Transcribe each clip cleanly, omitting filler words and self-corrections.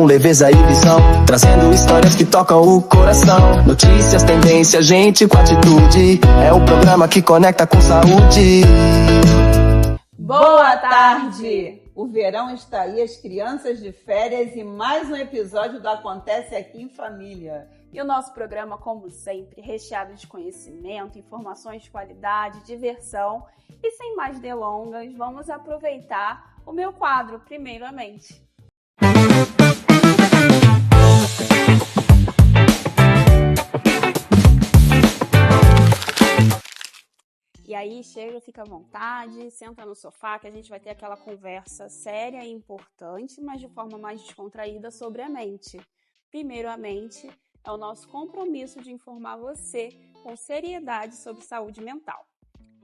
com leveza e visão, trazendo histórias que tocam o coração. Notícias, tendência, gente com atitude. É o programa que conecta com saúde. Boa tarde! O verão está aí, as crianças de férias e mais um episódio do Acontece Aqui em Família. E o nosso programa, como sempre, recheado de conhecimento, informações de qualidade, diversão. E sem mais delongas, vamos aproveitar o meu quadro, primeiramente. E aí, chega, fica à vontade, senta no sofá que a gente vai ter aquela conversa séria e importante, mas de forma mais descontraída sobre a mente. Primeiramente, é o nosso compromisso de informar você com seriedade sobre saúde mental.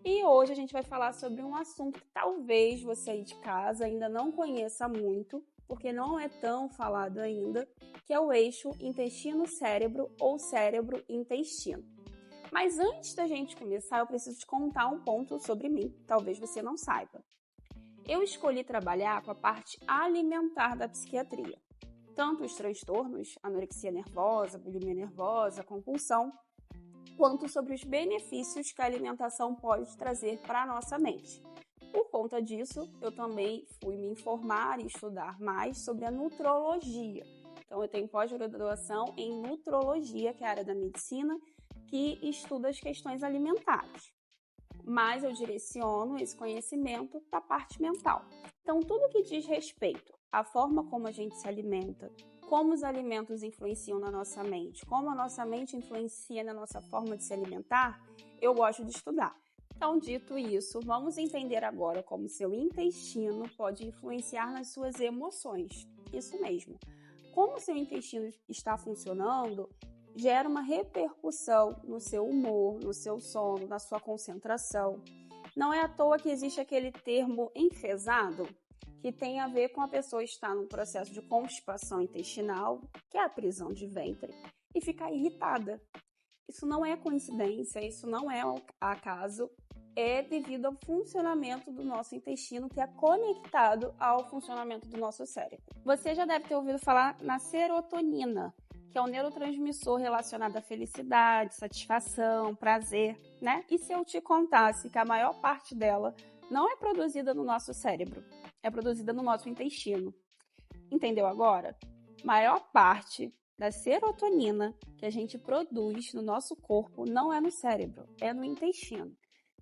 E hoje a gente vai falar sobre um assunto que talvez você aí de casa ainda não conheça muito, porque não é tão falado ainda, que é o eixo intestino-cérebro ou cérebro-intestino. Mas antes da gente começar, eu preciso te contar um ponto sobre mim, talvez você não saiba. Eu escolhi trabalhar com a parte alimentar da psiquiatria. Tanto os transtornos, anorexia nervosa, bulimia nervosa, compulsão, quanto sobre os benefícios que a alimentação pode trazer para a nossa mente. Por conta disso, eu também fui me informar e estudar mais sobre a nutrologia. Então, eu tenho pós-graduação em nutrologia, que é a área da medicina, que estuda as questões alimentares. Mas eu direciono esse conhecimento para a parte mental. Então, tudo que diz respeito à forma como a gente se alimenta, como os alimentos influenciam na nossa mente, como a nossa mente influencia na nossa forma de se alimentar, eu gosto de estudar. Então, dito isso, vamos entender agora como seu intestino pode influenciar nas suas emoções. Isso mesmo. Como o seu intestino está funcionando, gera uma repercussão no seu humor, no seu sono, na sua concentração. Não é à toa que existe aquele termo enfesado, que tem a ver com a pessoa estar num processo de constipação intestinal, que é a prisão de ventre, e ficar irritada. Isso não é coincidência, isso não é acaso, é devido ao funcionamento do nosso intestino, que é conectado ao funcionamento do nosso cérebro. Você já deve ter ouvido falar na serotonina, que é um neurotransmissor relacionado à felicidade, satisfação, prazer, né? E se eu te contasse que a maior parte dela não é produzida no nosso cérebro, é produzida no nosso intestino. Entendeu agora? Maior parte da serotonina que a gente produz no nosso corpo não é no cérebro, é no intestino.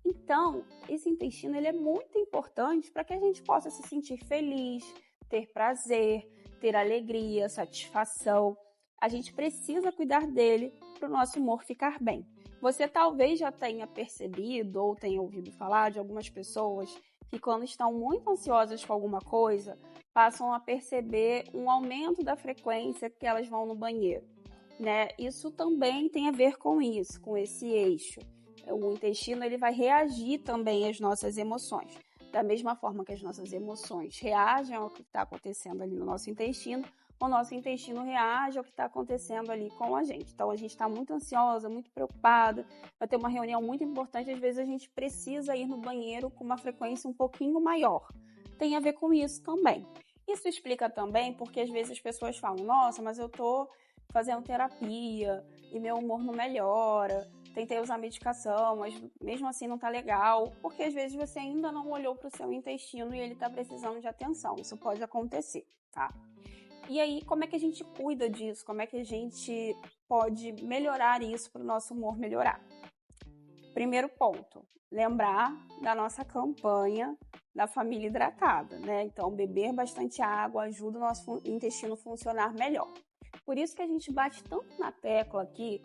Então, esse intestino ele é muito importante para que a gente possa se sentir feliz, ter prazer, ter alegria, satisfação. A gente precisa cuidar dele para o nosso humor ficar bem. Você talvez já tenha percebido ou tenha ouvido falar de algumas pessoas que quando estão muito ansiosas com alguma coisa, passam a perceber um aumento da frequência que elas vão no banheiro, né? Isso também tem a ver com isso, com esse eixo. O intestino ele vai reagir também às nossas emoções. Da mesma forma que as nossas emoções reagem ao que está acontecendo ali no nosso intestino, o nosso intestino reage ao que está acontecendo ali com a gente. Então, a gente está muito ansiosa, muito preocupada, vai ter uma reunião muito importante, às vezes a gente precisa ir no banheiro com uma frequência um pouquinho maior. Tem a ver com isso também. Isso explica também porque às vezes as pessoas falam, nossa, mas eu estou fazendo terapia e meu humor não melhora, tentei usar medicação, mas mesmo assim não está legal, porque às vezes você ainda não olhou para o seu intestino e ele está precisando de atenção. Isso pode acontecer, tá? E aí, como é que a gente cuida disso? Como é que a gente pode melhorar isso para o nosso humor melhorar? Primeiro ponto, lembrar da nossa campanha da família hidratada, né? Então, beber bastante água ajuda o nosso intestino a funcionar melhor. Por isso que a gente bate tanto na tecla aqui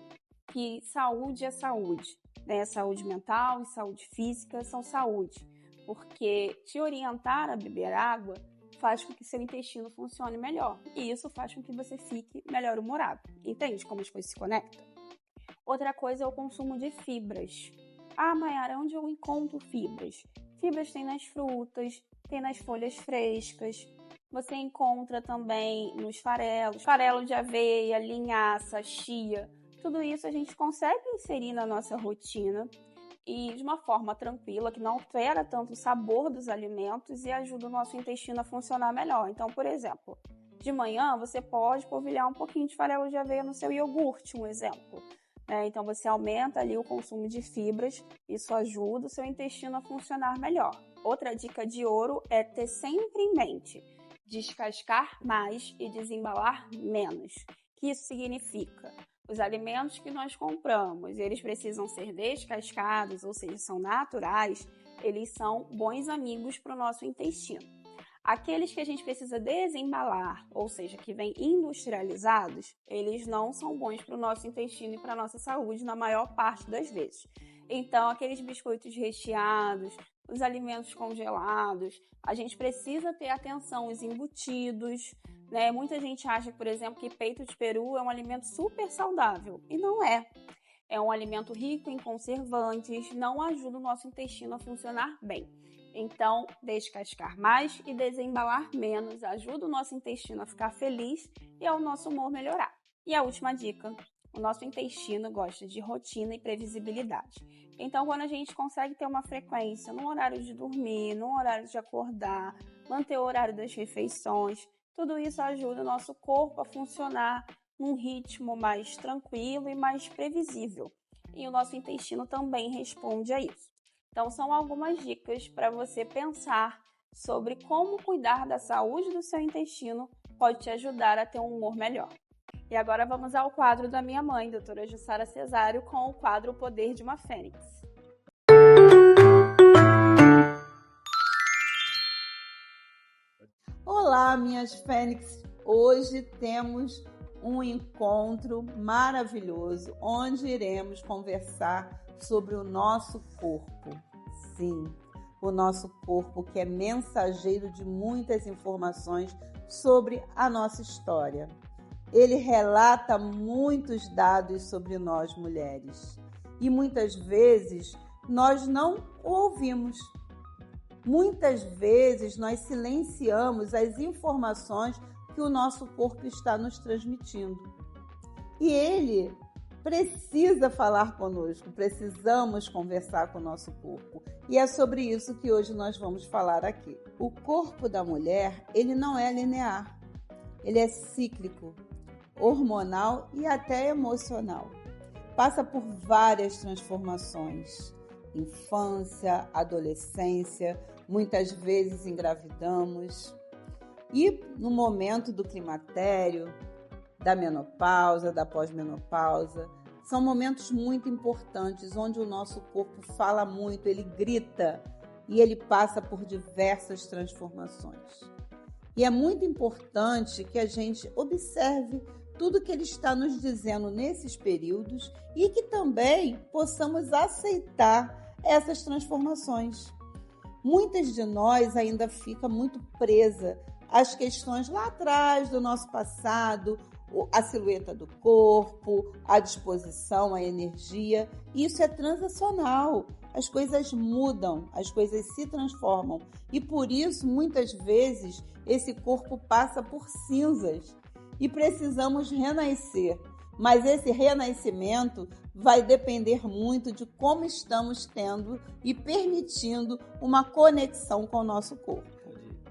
que saúde é saúde, né? Saúde mental e saúde física são saúde, porque te orientar a beber água faz com que seu intestino funcione melhor. E isso faz com que você fique melhor humorado. Entende como as coisas se conectam? Outra coisa é o consumo de fibras. Ah, Mayara, onde eu encontro fibras? Fibras tem nas frutas, tem nas folhas frescas. Você encontra também nos farelos. Farelo de aveia, linhaça, chia. Tudo isso a gente consegue inserir na nossa rotina e de uma forma tranquila, que não altera tanto o sabor dos alimentos e ajuda o nosso intestino a funcionar melhor. Então, por exemplo, De manhã, você pode polvilhar um pouquinho de farelo de aveia no seu iogurte, um exemplo. Então, você aumenta ali o consumo de fibras, isso ajuda o seu intestino a funcionar melhor. Outra dica de ouro é ter sempre em mente descascar mais e desembalar menos. O que isso significa? Os alimentos que nós compramos, eles precisam ser descascados, ou seja, são naturais, eles são bons amigos para o nosso intestino. Aqueles que a gente precisa desembalar, ou seja, que vêm industrializados, eles não são bons para o nosso intestino e para a nossa saúde na maior parte das vezes. Então, aqueles biscoitos recheados, os alimentos congelados, a gente precisa ter atenção aos embutidos, né? Muita gente acha, por exemplo, que peito de peru é um alimento super saudável, e não é. É um alimento rico em conservantes, não ajuda o nosso intestino a funcionar bem. Então, descascar mais e desembalar menos ajuda o nosso intestino a ficar feliz e ao nosso humor melhorar. E a última dica, o nosso intestino gosta de rotina e previsibilidade. Então, quando a gente consegue ter uma frequência no horário de dormir, no horário de acordar, manter o horário das refeições, tudo isso ajuda o nosso corpo a funcionar num ritmo mais tranquilo e mais previsível. E o nosso intestino também responde a isso. Então, são algumas dicas para você pensar sobre como cuidar da saúde do seu intestino pode te ajudar a ter um humor melhor. E agora vamos ao quadro da minha mãe, doutora Jussara Cesário, com o quadro O Poder de uma Fênix. Olá, minhas fênix! Hoje temos um encontro maravilhoso, onde iremos conversar sobre o nosso corpo. Sim, o nosso corpo que é mensageiro de muitas informações sobre a nossa história. Ele relata muitos dados sobre nós mulheres e muitas vezes nós não o ouvimos. Muitas vezes nós silenciamos as informações que o nosso corpo está nos transmitindo. E ele precisa falar conosco, precisamos conversar com o nosso corpo. E é sobre isso que hoje nós vamos falar aqui. O corpo da mulher, ele não é linear, ele é cíclico, hormonal e até emocional. Passa por várias transformações. Infância, adolescência, muitas vezes engravidamos. E no momento do climatério, da menopausa, da pós-menopausa, são momentos muito importantes onde o nosso corpo fala muito, ele grita e ele passa por diversas transformações. E é muito importante que a gente observe tudo que ele está nos dizendo nesses períodos e que também possamos aceitar essas transformações. Muitas de nós ainda ficam muito presas às questões lá atrás do nosso passado, a silhueta do corpo, a disposição, a energia. Isso é transacional. As coisas mudam, as coisas se transformam. E por isso, muitas vezes, esse corpo passa por cinzas e precisamos renascer. Mas esse renascimento vai depender muito de como estamos tendo e permitindo uma conexão com o nosso corpo.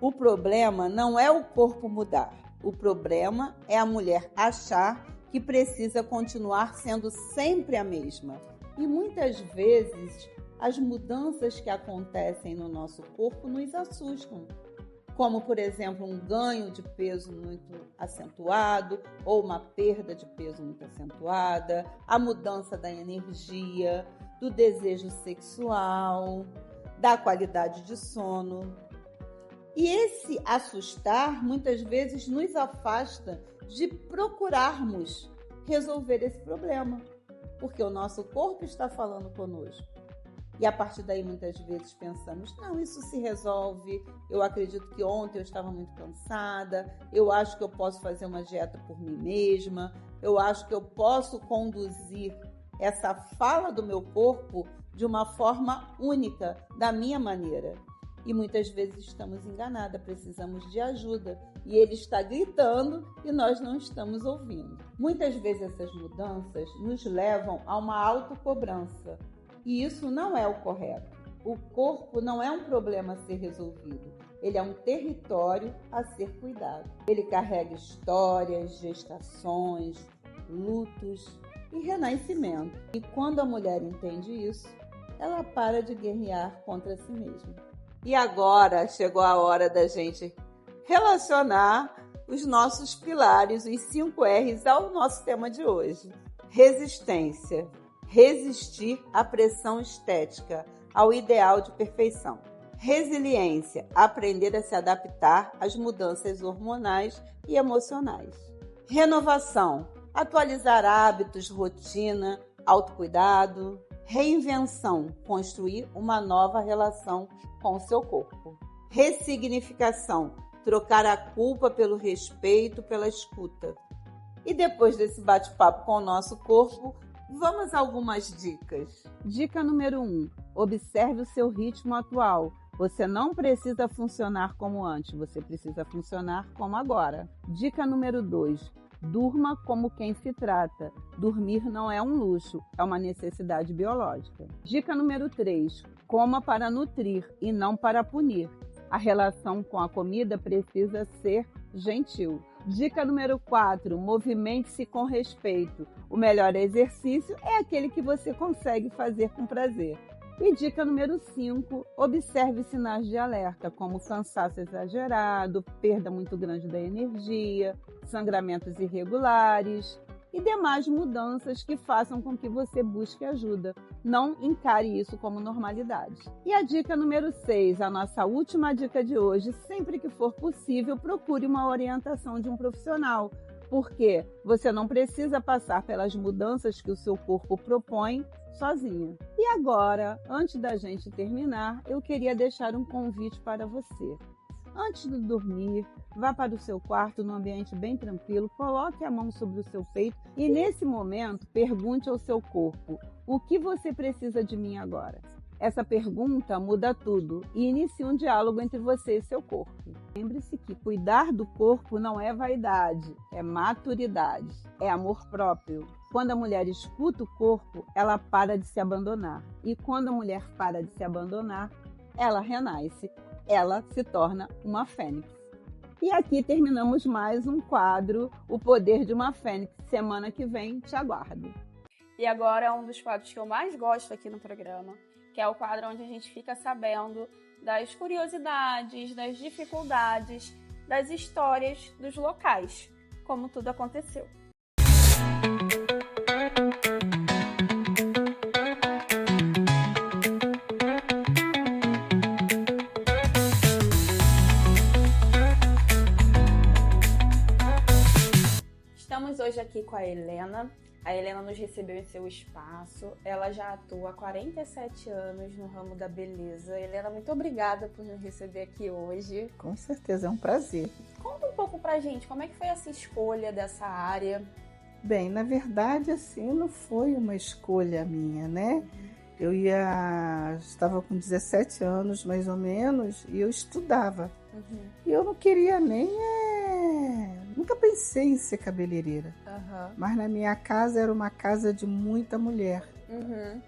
O problema não é o corpo mudar. O problema é a mulher achar que precisa continuar sendo sempre a mesma. E muitas vezes as mudanças que acontecem no nosso corpo nos assustam. Como, por exemplo, um ganho de peso muito acentuado ou uma perda de peso muito acentuada, a mudança da energia, do desejo sexual, da qualidade de sono. E esse assustar muitas vezes nos afasta de procurarmos resolver esse problema, porque o nosso corpo está falando conosco. E a partir daí muitas vezes pensamos, não, isso se resolve, eu acredito que ontem eu estava muito cansada, eu acho que eu posso fazer uma dieta por mim mesma, eu acho que eu posso conduzir essa fala do meu corpo de uma forma única, da minha maneira. E muitas vezes estamos enganadas, precisamos de ajuda. E ele está gritando e nós não estamos ouvindo. Muitas vezes essas mudanças nos levam a uma autocobrança. E isso não é o correto. O corpo não é um problema a ser resolvido. Ele é um território a ser cuidado. Ele carrega histórias, gestações, lutos e renascimento. E quando a mulher entende isso, ela para de guerrear contra si mesma. E agora chegou a hora da gente relacionar os nossos pilares, os 5 R's, ao nosso tema de hoje. Resistência. Resistir à pressão estética, ao ideal de perfeição. Resiliência. Aprender a se adaptar às mudanças hormonais e emocionais. Renovação. Atualizar hábitos, rotina, autocuidado. Reinvenção. Construir uma nova relação com o seu corpo. Ressignificação. Trocar a culpa pelo respeito, pela escuta. E depois desse bate-papo com o nosso corpo, vamos a algumas dicas. Dica número 1. Observe o seu ritmo atual. Você não precisa funcionar como antes, você precisa funcionar como agora. Dica número 2. Durma como quem se trata. Dormir não é um luxo, é uma necessidade biológica. Dica número 3. Coma para nutrir e não para punir. A relação com a comida precisa ser gentil. Dica número 4. Movimente-se com respeito. O melhor exercício é aquele que você consegue fazer com prazer. E dica número 5. Observe sinais de alerta, como cansaço exagerado, perda muito grande da energia, sangramentos irregulares e demais mudanças que façam com que você busque ajuda. Não encare isso como normalidade. E a dica número 6, a nossa última dica de hoje: sempre que for possível, procure uma orientação de um profissional, porque você não precisa passar pelas mudanças que o seu corpo propõe sozinha. E agora, antes da gente terminar, eu queria deixar um convite para você. Antes de dormir, vá para o seu quarto num ambiente bem tranquilo, coloque a mão sobre o seu peito e nesse momento pergunte ao seu corpo: o que você precisa de mim agora? Essa pergunta muda tudo e inicia um diálogo entre você e seu corpo. Lembre-se que cuidar do corpo não é vaidade, é maturidade, é amor próprio. Quando a mulher escuta o corpo, ela para de se abandonar. E quando a mulher para de se abandonar, ela renasce, ela se torna uma fênix. E aqui terminamos mais um quadro, O Poder de uma Fênix. Semana que vem, te aguardo. E agora é um dos quadros que eu mais gosto aqui no programa, que é o quadro onde a gente fica sabendo das curiosidades, das dificuldades, das histórias dos locais, como tudo aconteceu. Estamos hoje aqui com a Helena. A Helena nos recebeu em seu espaço. Ela já atua há 47 anos no ramo da beleza. Helena, muito obrigada por nos receber aqui hoje. Com certeza, é um prazer. Conta um pouco pra gente, como é que foi essa escolha dessa área? Bem, na verdade, assim, não foi uma escolha minha, né? Eu estava com 17 anos, mais ou menos, e eu estudava. E eu não queria nunca pensei em ser cabeleireira. Mas na minha casa era uma casa de muita mulher.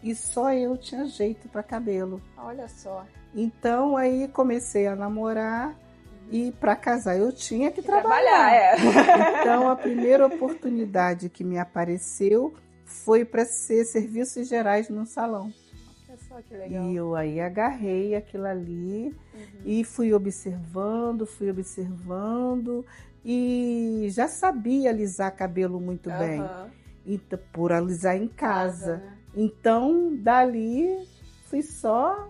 E só eu tinha jeito para cabelo. Olha só. Então aí comecei a namorar e para casar eu tinha que trabalhar. Então a primeira oportunidade que me apareceu foi para ser serviços gerais num salão. Olha só que legal. E eu aí agarrei aquilo ali e fui observando e já sabia alisar cabelo muito bem. Então, por alisar em casa. Né? Então, dali, fui só...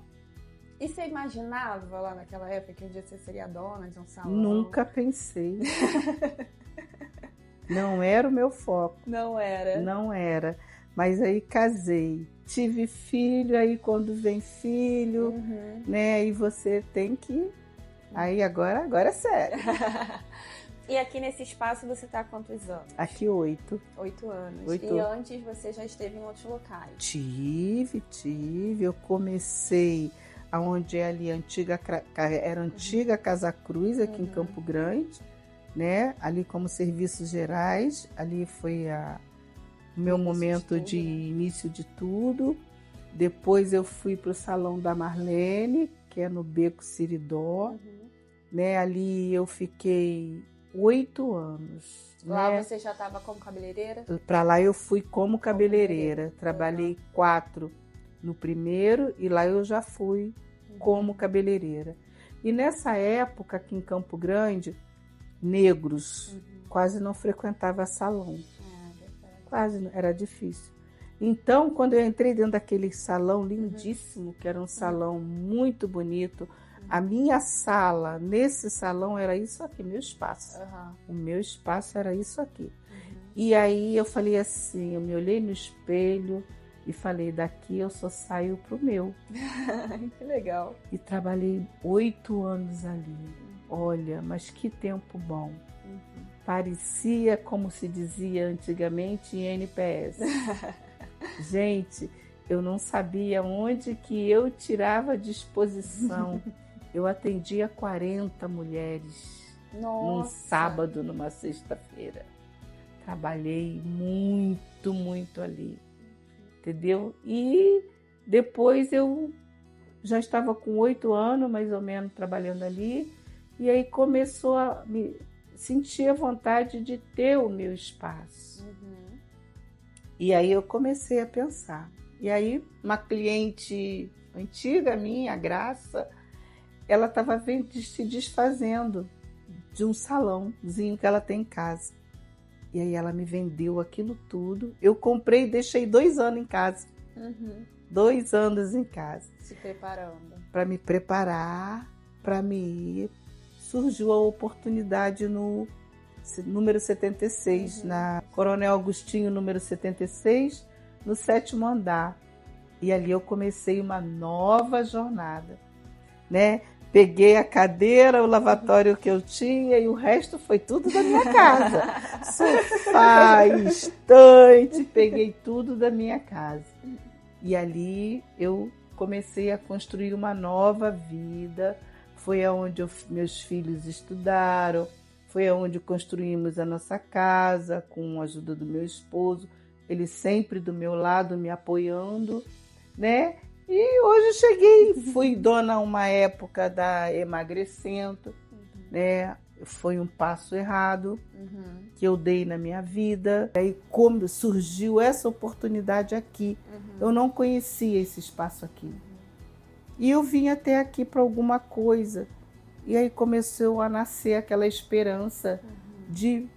E você imaginava lá naquela época que um dia você seria dona de um salão? Nunca pensei. Não era o meu foco. Não era? Não era. Mas aí casei. Tive filho, aí quando vem filho, né? Aí você tem que... Aí agora é sério. E aqui nesse espaço você está há quantos anos? Aqui 8. 8 anos. 8. E antes você já esteve em outros locais? Tive. Eu comecei aonde é ali era a antiga Casa Cruz, aqui em Campo Grande, né? Ali como serviços gerais. Ali foi o meu momento de início de tudo. Depois eu fui para o Salão da Marlene, que é no Beco Siridó. né? Ali eu fiquei 8 anos. Lá né? você já estava como cabeleireira? Para lá eu fui como cabeleireira. Trabalhei 4 no primeiro e lá eu já fui como cabeleireira. E nessa época, aqui em Campo Grande, negros quase não frequentavam salão. Quase, era difícil. Então, quando eu entrei dentro daquele salão lindíssimo, que era um salão muito bonito, a minha sala, nesse salão, era isso aqui, meu espaço. O meu espaço era isso aqui. E aí eu falei assim, eu me olhei no espelho e falei, daqui eu só saio pro meu. Que legal. E trabalhei 8 anos ali. Olha, mas que tempo bom. Parecia, como se dizia antigamente, em NPS. Gente, eu não sabia onde que eu tirava disposição. Eu atendia 40 mulheres num sábado, numa sexta-feira. Trabalhei muito, muito ali. Entendeu? E depois eu já estava com 8 anos, mais ou menos, trabalhando ali. E aí começou a me sentir a vontade de ter o meu espaço. E aí eu comecei a pensar. E aí uma cliente antiga minha, a Graça, ela estava se desfazendo de um salãozinho que ela tem em casa. E aí ela me vendeu aquilo tudo. Eu comprei e deixei 2 anos em casa. 2 anos em casa. Se preparando. Para me preparar, para me ir. Surgiu a oportunidade no número 76, na Coronel Agostinho, número 76, no 7º andar. E ali eu comecei uma nova jornada, né? Peguei a cadeira, o lavatório que eu tinha e o resto foi tudo da minha casa. Sofá, estante, peguei tudo da minha casa. E ali eu comecei a construir uma nova vida. Foi aonde meus filhos estudaram, foi aonde construímos a nossa casa com a ajuda do meu esposo. Ele sempre do meu lado, me apoiando, né? E hoje cheguei, fui dona uma época da Emagrecendo, né? Foi um passo errado que eu dei na minha vida. Aí como surgiu essa oportunidade aqui, eu não conhecia esse espaço aqui. E eu vim até aqui para alguma coisa. E aí começou a nascer aquela esperança de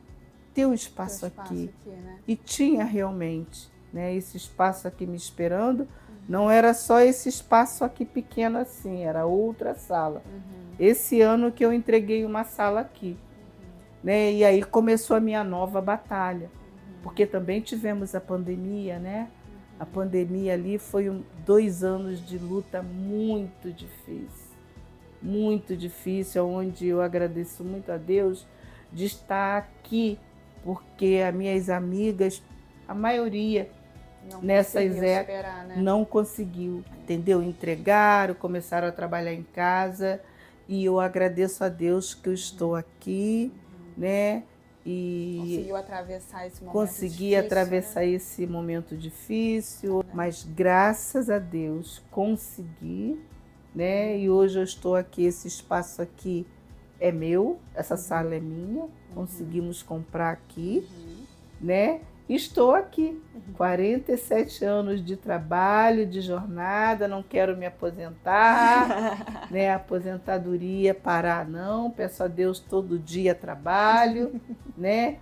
ter um espaço aqui. Né? E tinha realmente, né, esse espaço aqui me esperando. Não era só esse espaço aqui pequeno assim, era outra sala. Esse ano que eu entreguei uma sala aqui. Né? E aí começou a minha nova batalha. Porque também tivemos a pandemia, né? A pandemia ali foi 2 anos de luta muito difícil, onde eu agradeço muito a Deus de estar aqui, porque as minhas amigas, a maioria nessas épocas não conseguiu, entendeu? Entregaram, começaram a trabalhar em casa e eu agradeço a Deus que eu estou aqui, né? E conseguiu atravessar esse momento consegui difícil, atravessar né? esse momento difícil, mas graças a Deus consegui, né? E hoje eu estou aqui, esse espaço aqui é meu, essa sala é minha, conseguimos comprar aqui, né? Estou aqui, 47 anos de trabalho, de jornada, não quero me aposentar, né? Aposentadoria parar não, peço a Deus todo dia trabalho, né?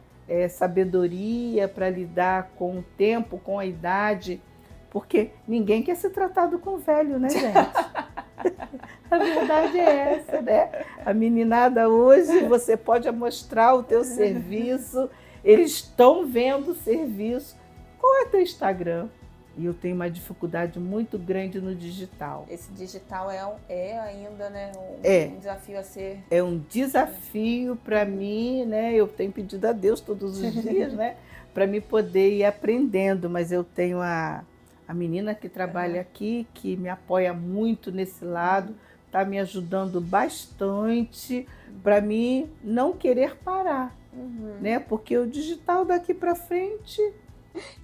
Sabedoria para lidar com o tempo, com a idade, porque ninguém quer ser tratado com velho, né, gente? A verdade é essa, né? A meninada hoje, você pode mostrar o teu serviço, eles estão vendo o serviço. Qual é teu Instagram? E eu tenho uma dificuldade muito grande no digital. Esse digital é ainda, né, um desafio a ser... É um desafio para mim, né? Eu tenho pedido a Deus todos os dias, né? Para me poder ir aprendendo. Mas eu tenho a menina que trabalha aqui, que me apoia muito nesse lado, está me ajudando bastante para mim não querer parar. Né? Porque o digital daqui para frente...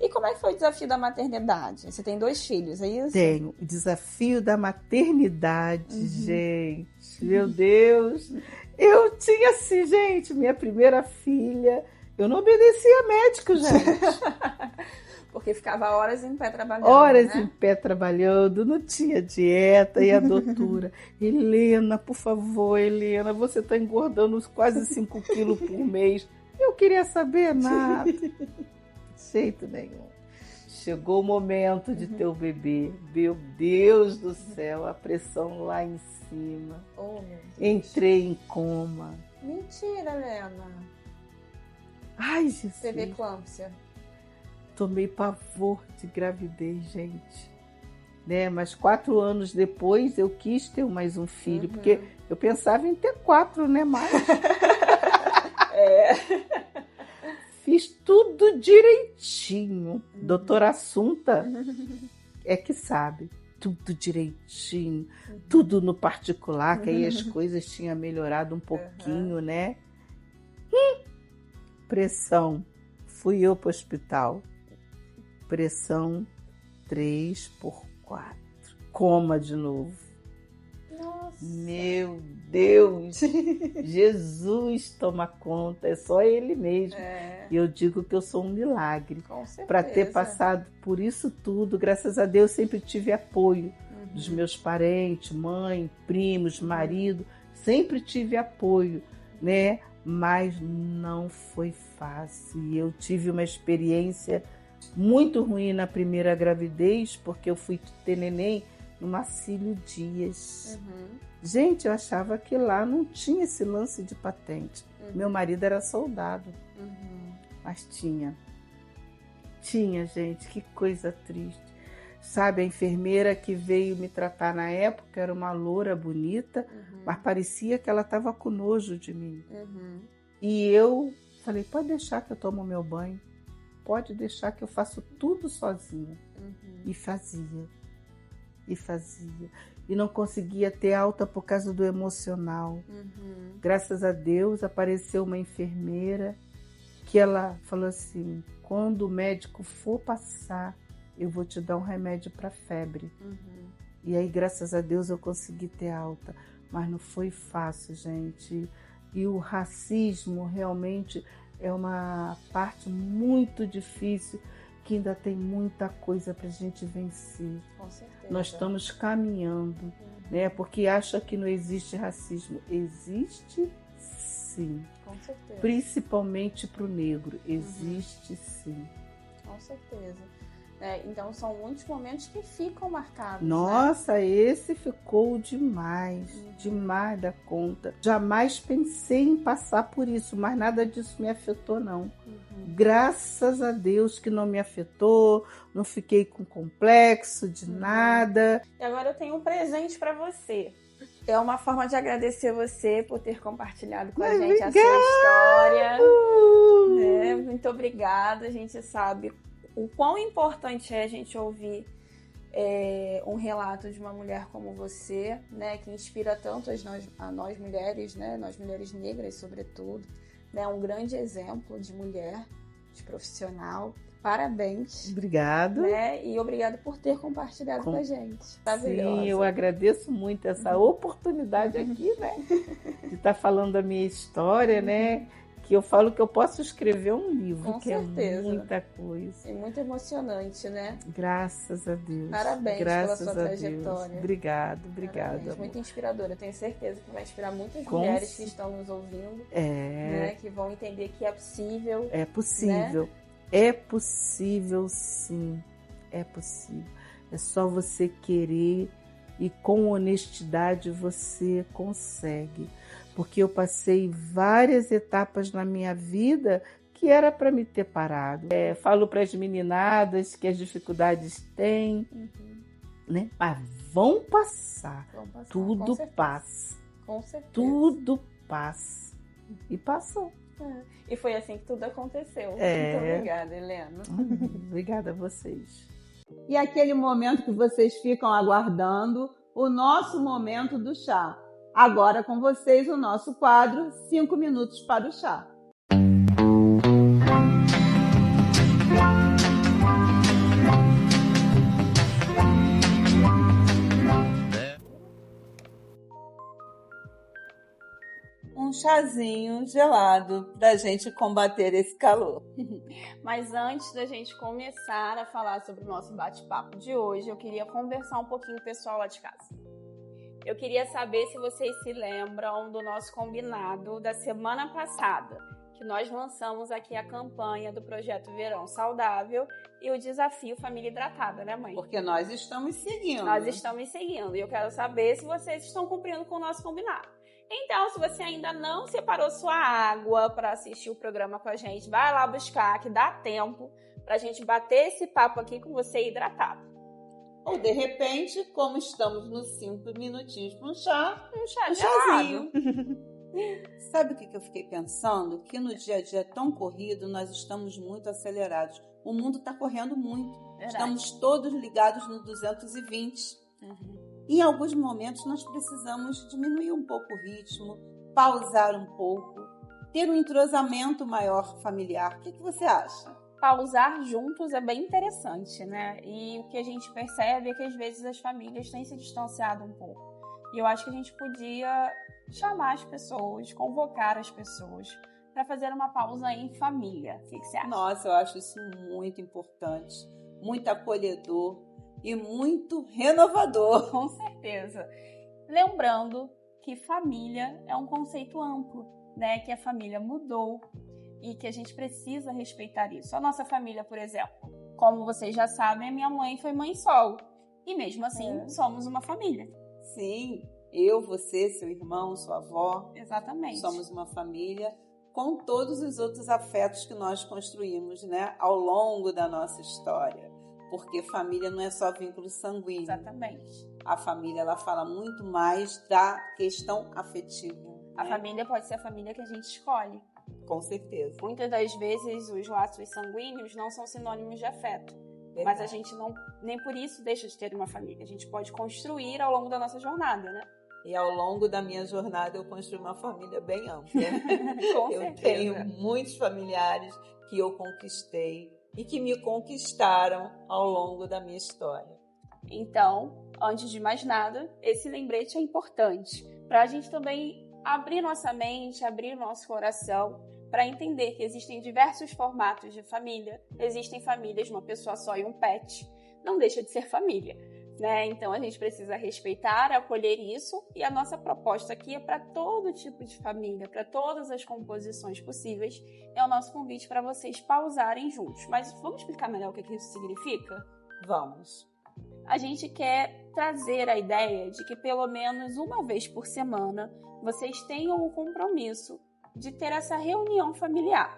E como é que foi o desafio da maternidade? Você tem 2 filhos, é isso? Tenho. O desafio da maternidade, gente. Meu Deus. Eu tinha assim, gente, minha primeira filha. Eu não obedecia médico, gente. Porque ficava horas em pé trabalhando, Horas né? em pé trabalhando, não tinha dieta. E a doutora, Helena, por favor, Helena, você está engordando quase 5 quilos por mês. Eu queria saber nada. De jeito nenhum. Chegou o momento de ter o bebê. Meu Deus do céu, a pressão lá em cima. Oh, meu Deus. Entrei em coma. Mentira, Helena. Ai, Jesus. Teve eclâmpsia. Tomei pavor de gravidez, gente. Né? Mas 4 anos depois eu quis ter mais um filho, porque eu pensava em ter 4, né? Mais. Fiz tudo direitinho. Doutora Assunta é que sabe. Tudo direitinho. Tudo no particular, que aí as coisas tinham melhorado um pouquinho, né? Pressão. Fui eu para o hospital. Pressão 3/4. Coma de novo. Nossa. Meu Deus! Jesus toma conta. É só Ele mesmo. E eu digo que eu sou um milagre. Com certeza. Para ter passado por isso tudo, graças a Deus, sempre tive apoio dos meus parentes, mãe, primos, marido. Sempre tive apoio, né? Mas não foi fácil. E eu tive uma experiência muito ruim na primeira gravidez, porque eu fui ter neném no Marcílio Dias. Gente, eu achava que lá não tinha esse lance de patente. Meu marido era soldado, mas tinha. Tinha, gente, que coisa triste. Sabe, a enfermeira que veio me tratar na época era uma loura bonita, mas parecia que ela estava com nojo de mim. E eu falei, pode deixar que eu tomo meu banho. Pode deixar que eu faço tudo sozinha. E fazia. E fazia. E não conseguia ter alta por causa do emocional. Graças a Deus apareceu uma enfermeira que ela falou assim, quando o médico for passar, eu vou te dar um remédio para febre. E aí, graças a Deus, eu consegui ter alta. Mas não foi fácil, gente. E o racismo realmente é uma parte muito difícil, que ainda tem muita coisa para a gente vencer. Com certeza. Nós estamos caminhando, né? Porque acha que não existe racismo. Existe sim. Com certeza. Principalmente para o negro. Existe sim. Com certeza. Então são muitos momentos que ficam marcados. Nossa, né? Esse ficou demais, demais da conta. Jamais pensei em passar por isso, mas nada disso me afetou, não. Graças a Deus que não me afetou, não fiquei com complexo de nada. E agora eu tenho um presente para você. É uma forma de agradecer você por ter compartilhado com a gente a sua história. Muito obrigada, a gente sabe o quão importante é a gente ouvir um relato de uma mulher como você, né, que inspira tanto a nós mulheres, né, nós mulheres negras, sobretudo, né, um grande exemplo de mulher, de profissional. Parabéns. Obrigado. Né, e obrigado por ter compartilhado com a gente. Maravilhosa. Sim, eu agradeço muito essa oportunidade aqui, né, de estar falando a minha história, né, que eu falo que eu posso escrever um livro, com que certeza. É muita coisa. É muito emocionante, né? Graças a Deus. Parabéns pela sua trajetória. Deus. Obrigada. Muito inspiradora. Tenho certeza que vai inspirar muitas mulheres que estão nos ouvindo. Né? Que vão entender que é possível. É possível. Né? É possível, sim. É possível. É só você querer e com honestidade você consegue. Porque eu passei várias etapas na minha vida que era para me ter parado. Falo para as meninadas que as dificuldades têm, né? Mas vão passar. Tudo passa. Com certeza. Tudo passa. E passou. E foi assim que tudo aconteceu. Muito obrigada, Helena. Obrigada a vocês. E aquele momento que vocês ficam aguardando, o nosso momento do chá. Agora com vocês o nosso quadro 5 minutos para o chá. Um chazinho gelado para a gente combater esse calor. Mas antes da gente começar a falar sobre o nosso bate-papo de hoje, eu queria conversar um pouquinho com o pessoal lá de casa. Eu queria saber se vocês se lembram do nosso combinado da semana passada, que nós lançamos aqui a campanha do Projeto Verão Saudável e o desafio Família Hidratada, né, mãe? Porque nós estamos seguindo. Nós estamos seguindo e eu quero saber se vocês estão cumprindo com o nosso combinado. Então, se você ainda não separou sua água para assistir o programa com a gente, vai lá buscar, que dá tempo para a gente bater esse papo aqui com você hidratado. Ou, de repente, como estamos nos 5 minutinhos para um chazinho. chazinho. Sabe o que eu fiquei pensando? Que no dia a dia tão corrido, nós estamos muito acelerados. O mundo está correndo muito. Verdade. Estamos todos ligados no 220. Em alguns momentos, nós precisamos diminuir um pouco o ritmo, pausar um pouco, ter um entrosamento maior familiar. O que você acha? Pausar juntos é bem interessante, né? E o que a gente percebe é que às vezes as famílias têm se distanciado um pouco. E eu acho que a gente podia chamar as pessoas, convocar as pessoas para fazer uma pausa em família. O que você acha? Nossa, eu acho isso muito importante, muito acolhedor e muito renovador. Com certeza. Lembrando que família é um conceito amplo, né? Que a família mudou e que a gente precisa respeitar isso. A nossa família, por exemplo, como vocês já sabem, a minha mãe foi mãe solo. E mesmo assim, somos uma família. Sim, eu, você, seu irmão, sua avó. Exatamente. Somos uma família com todos os outros afetos que nós construímos, né? Ao longo da nossa história. Porque família não é só vínculo sanguíneo. Exatamente. A família, ela fala muito mais da questão afetiva. A família pode ser a família que a gente escolhe. Com certeza. Muitas das vezes os laços sanguíneos não são sinônimos de afeto. Verdade. Mas a gente não, nem por isso deixa de ter uma família. A gente pode construir ao longo da nossa jornada, né? E ao longo da minha jornada eu construí uma família bem ampla. Com eu certeza. tenho muitos familiares que eu conquistei e que me conquistaram ao longo da minha história. Então, antes de mais nada, esse lembrete é importante para a gente também abrir nossa mente, abrir nosso coração para entender que existem diversos formatos de família. Existem famílias de uma pessoa só e um pet. Não deixa de ser família, né? Então, a gente precisa respeitar, acolher isso. E a nossa proposta aqui é para todo tipo de família, para todas as composições possíveis. É o nosso convite para vocês pausarem juntos. Mas vamos explicar melhor o que isso significa? Vamos. A gente quer trazer a ideia de que pelo menos uma vez por semana vocês tenham o compromisso de ter essa reunião familiar.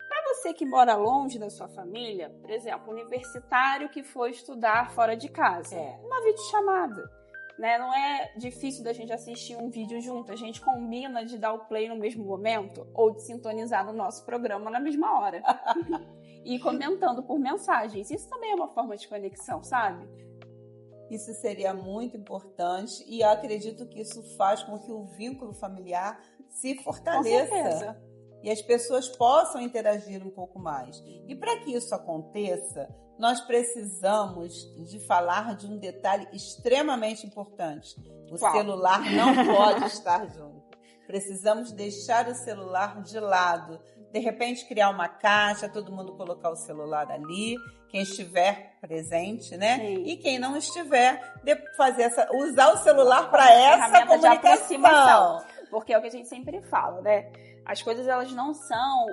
Para você que mora longe da sua família, por exemplo, universitário que foi estudar fora de casa, uma videochamada, né? Não é difícil da gente assistir um vídeo junto, a gente combina de dar o play no mesmo momento ou de sintonizar no nosso programa na mesma hora. E comentando por mensagens. Isso também é uma forma de conexão, sabe? Isso seria muito importante e eu acredito que isso faz com que o vínculo familiar se fortaleça. Com certeza. E as pessoas possam interagir um pouco mais. E para que isso aconteça, nós precisamos de falar de um detalhe extremamente importante. O celular não pode estar junto. Precisamos deixar o celular de lado. De repente, criar uma caixa, todo mundo colocar o celular ali, quem estiver presente, né? Sim. E quem não estiver, fazer usar o celular para essa comunicação. Porque é o que a gente sempre fala, né? As coisas, elas não são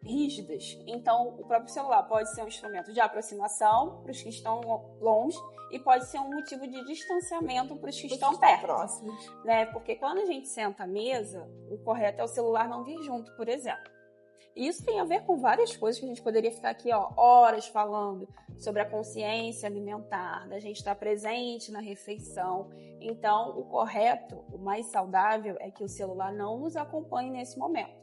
rígidas. Então, o próprio celular pode ser um instrumento de aproximação para os que estão longe e pode ser um motivo de distanciamento para os que estão perto. Próximos. Né? Porque quando a gente senta à mesa, o correto é o celular não vir junto, por exemplo. E isso tem a ver com várias coisas que a gente poderia ficar aqui horas falando sobre a consciência alimentar, da gente estar presente na refeição. Então, o correto, o mais saudável, é que o celular não nos acompanhe nesse momento.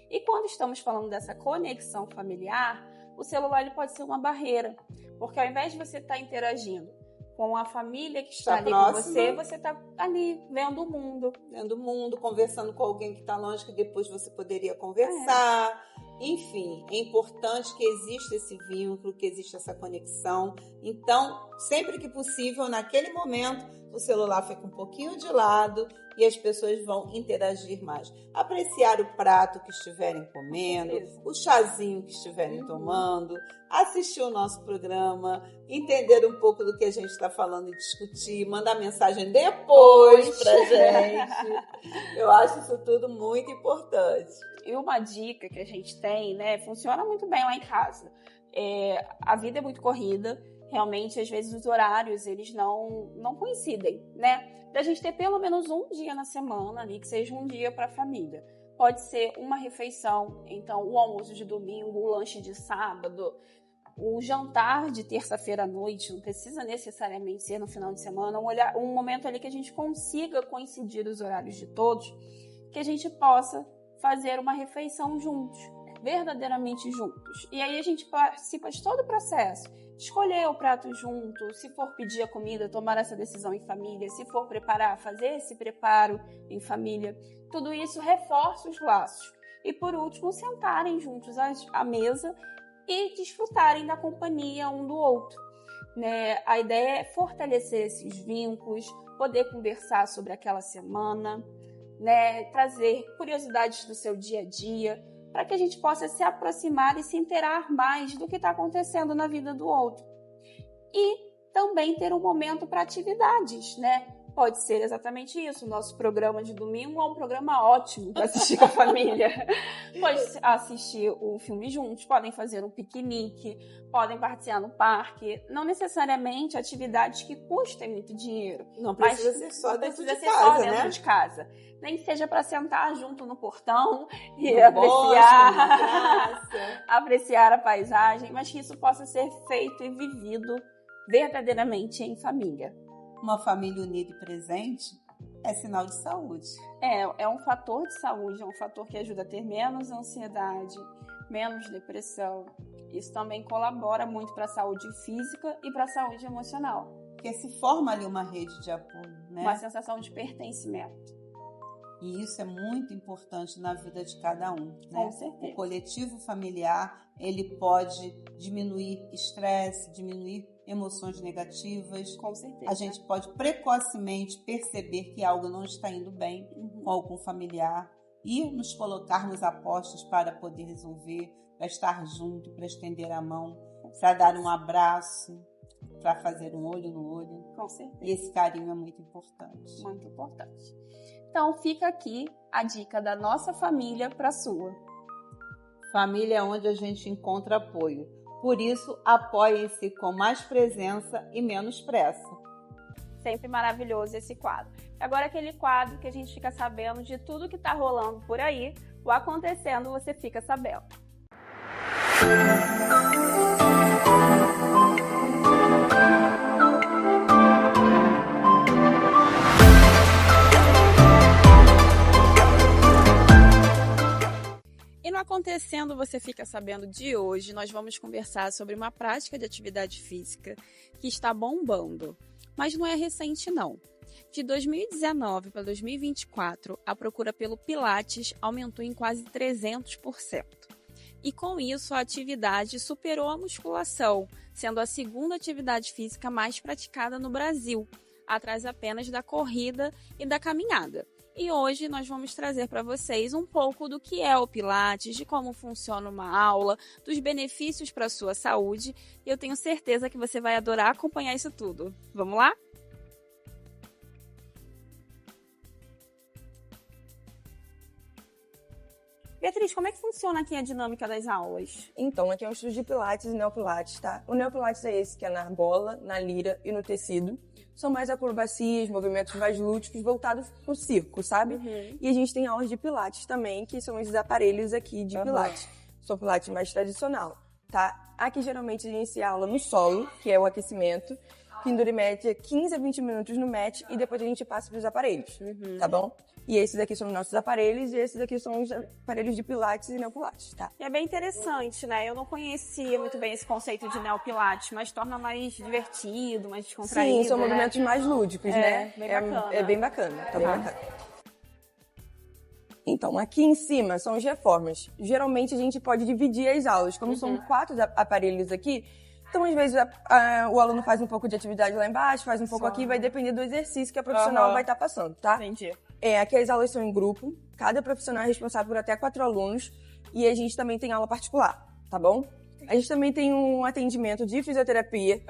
E quando estamos falando dessa conexão familiar, o celular ele pode ser uma barreira, porque ao invés de você estar interagindo com a família que está ali próxima, com você está ali vendo o mundo. Vendo o mundo, conversando com alguém que está longe, que depois você poderia conversar. Enfim, é importante que exista esse vínculo, que exista essa conexão. Então, sempre que possível, naquele momento, o celular fica um pouquinho de lado e as pessoas vão interagir mais. Apreciar o prato que estiverem comendo, o chazinho que estiverem tomando, assistir o nosso programa, entender um pouco do que a gente está falando e discutir, mandar mensagem depois pra gente. Eu acho isso tudo muito importante. E uma dica que a gente tem, né, funciona muito bem lá em casa. A vida é muito corrida, realmente, às vezes os horários, eles não coincidem, né? Da gente ter pelo menos um dia na semana ali, que seja um dia para a família. Pode ser uma refeição, então o almoço de domingo, o lanche de sábado, o jantar de terça-feira à noite, não precisa necessariamente ser no final de semana, um momento ali que a gente consiga coincidir os horários de todos, que a gente possa fazer uma refeição juntos, verdadeiramente juntos. E aí a gente participa de todo o processo. Escolher o prato junto, se for pedir a comida, tomar essa decisão em família, se for preparar, fazer esse preparo em família. Tudo isso reforça os laços. E por último, sentarem juntos à mesa e desfrutarem da companhia um do outro. Né? A ideia é fortalecer esses vínculos, poder conversar sobre aquela semana, né, trazer curiosidades do seu dia a dia, para que a gente possa se aproximar e se inteirar mais do que está acontecendo na vida do outro. E também ter um momento para atividades, né? Pode ser exatamente isso. O nosso programa de domingo é um programa ótimo para assistir com a família. Pode assistir o filme juntos, podem fazer um piquenique, podem participar no parque. Não necessariamente atividades que custem muito dinheiro. Não precisa ser só dentro de casa, né? De casa. Nem que seja para sentar junto no portão e apreciar a paisagem, mas que isso possa ser feito e vivido verdadeiramente em família. Uma família unida e presente é sinal de saúde. É um fator de saúde, é um fator que ajuda a ter menos ansiedade, menos depressão. Isso também colabora muito para a saúde física e para a saúde emocional. Porque se forma ali uma rede de apoio, né? Uma sensação de pertencimento. E isso é muito importante na vida de cada um, né? Com certeza. O coletivo familiar, ele pode diminuir estresse, diminuir emoções negativas. Com certeza. A gente pode precocemente perceber que algo não está indo bem com algum familiar e nos colocarmos a postos para poder resolver, para estar junto, para estender a mão, para dar um abraço, para fazer um olho no olho. Com certeza. E esse carinho é muito importante. Muito importante. Então fica aqui a dica da nossa família para a sua. Família é onde a gente encontra apoio. Por isso, apoiem-se com mais presença e menos pressa. Sempre maravilhoso esse quadro. Agora aquele quadro que a gente fica sabendo de tudo que está rolando por aí, o acontecendo você fica sabendo. E no Acontecendo Você Fica Sabendo de hoje, nós vamos conversar sobre uma prática de atividade física que está bombando, mas não é recente não. De 2019 para 2024, a procura pelo Pilates aumentou em quase 300%. E com isso, a atividade superou a musculação, sendo a segunda atividade física mais praticada no Brasil, atrás apenas da corrida e da caminhada. E hoje nós vamos trazer para vocês um pouco do que é o Pilates, de como funciona uma aula, dos benefícios para a sua saúde, e eu tenho certeza que você vai adorar acompanhar isso tudo. Vamos lá? Beatriz, como é que funciona aqui a dinâmica das aulas? Então, aqui é um estudo de Pilates e Neopilates, tá? O Neopilates é esse que é na argola, na lira e no tecido. São mais acrobacias, movimentos mais lúdicos, voltados pro circo, sabe? E a gente tem aulas de Pilates também, que são esses aparelhos aqui de Pilates. São Pilates mais tradicional, tá? Aqui, geralmente, a gente inicia a aula no solo, que é o aquecimento, que dura em média 15 a 20 minutos no mat, e depois a gente passa pros aparelhos, tá bom? E esses aqui são os nossos aparelhos, e esses aqui são os aparelhos de Pilates e Neopilates, tá? E é bem interessante, né? Eu não conhecia muito bem esse conceito de Neopilates, mas torna mais divertido, mais descontraído. Sim, são movimentos mais lúdicos, né? Bem bacana. É bem bacana, tá bem bacana. Então, aqui em cima são as reformas. Geralmente a gente pode dividir as aulas. Como são 4 aparelhos aqui, então às vezes o aluno faz um pouco de atividade lá embaixo, faz um pouco aqui, vai depender do exercício que a profissional vai estar passando, tá? Entendi. Aqui as aulas são em grupo, cada profissional é responsável por até 4 alunos e a gente também tem aula particular, tá bom? A gente também tem um atendimento de fisioterapia,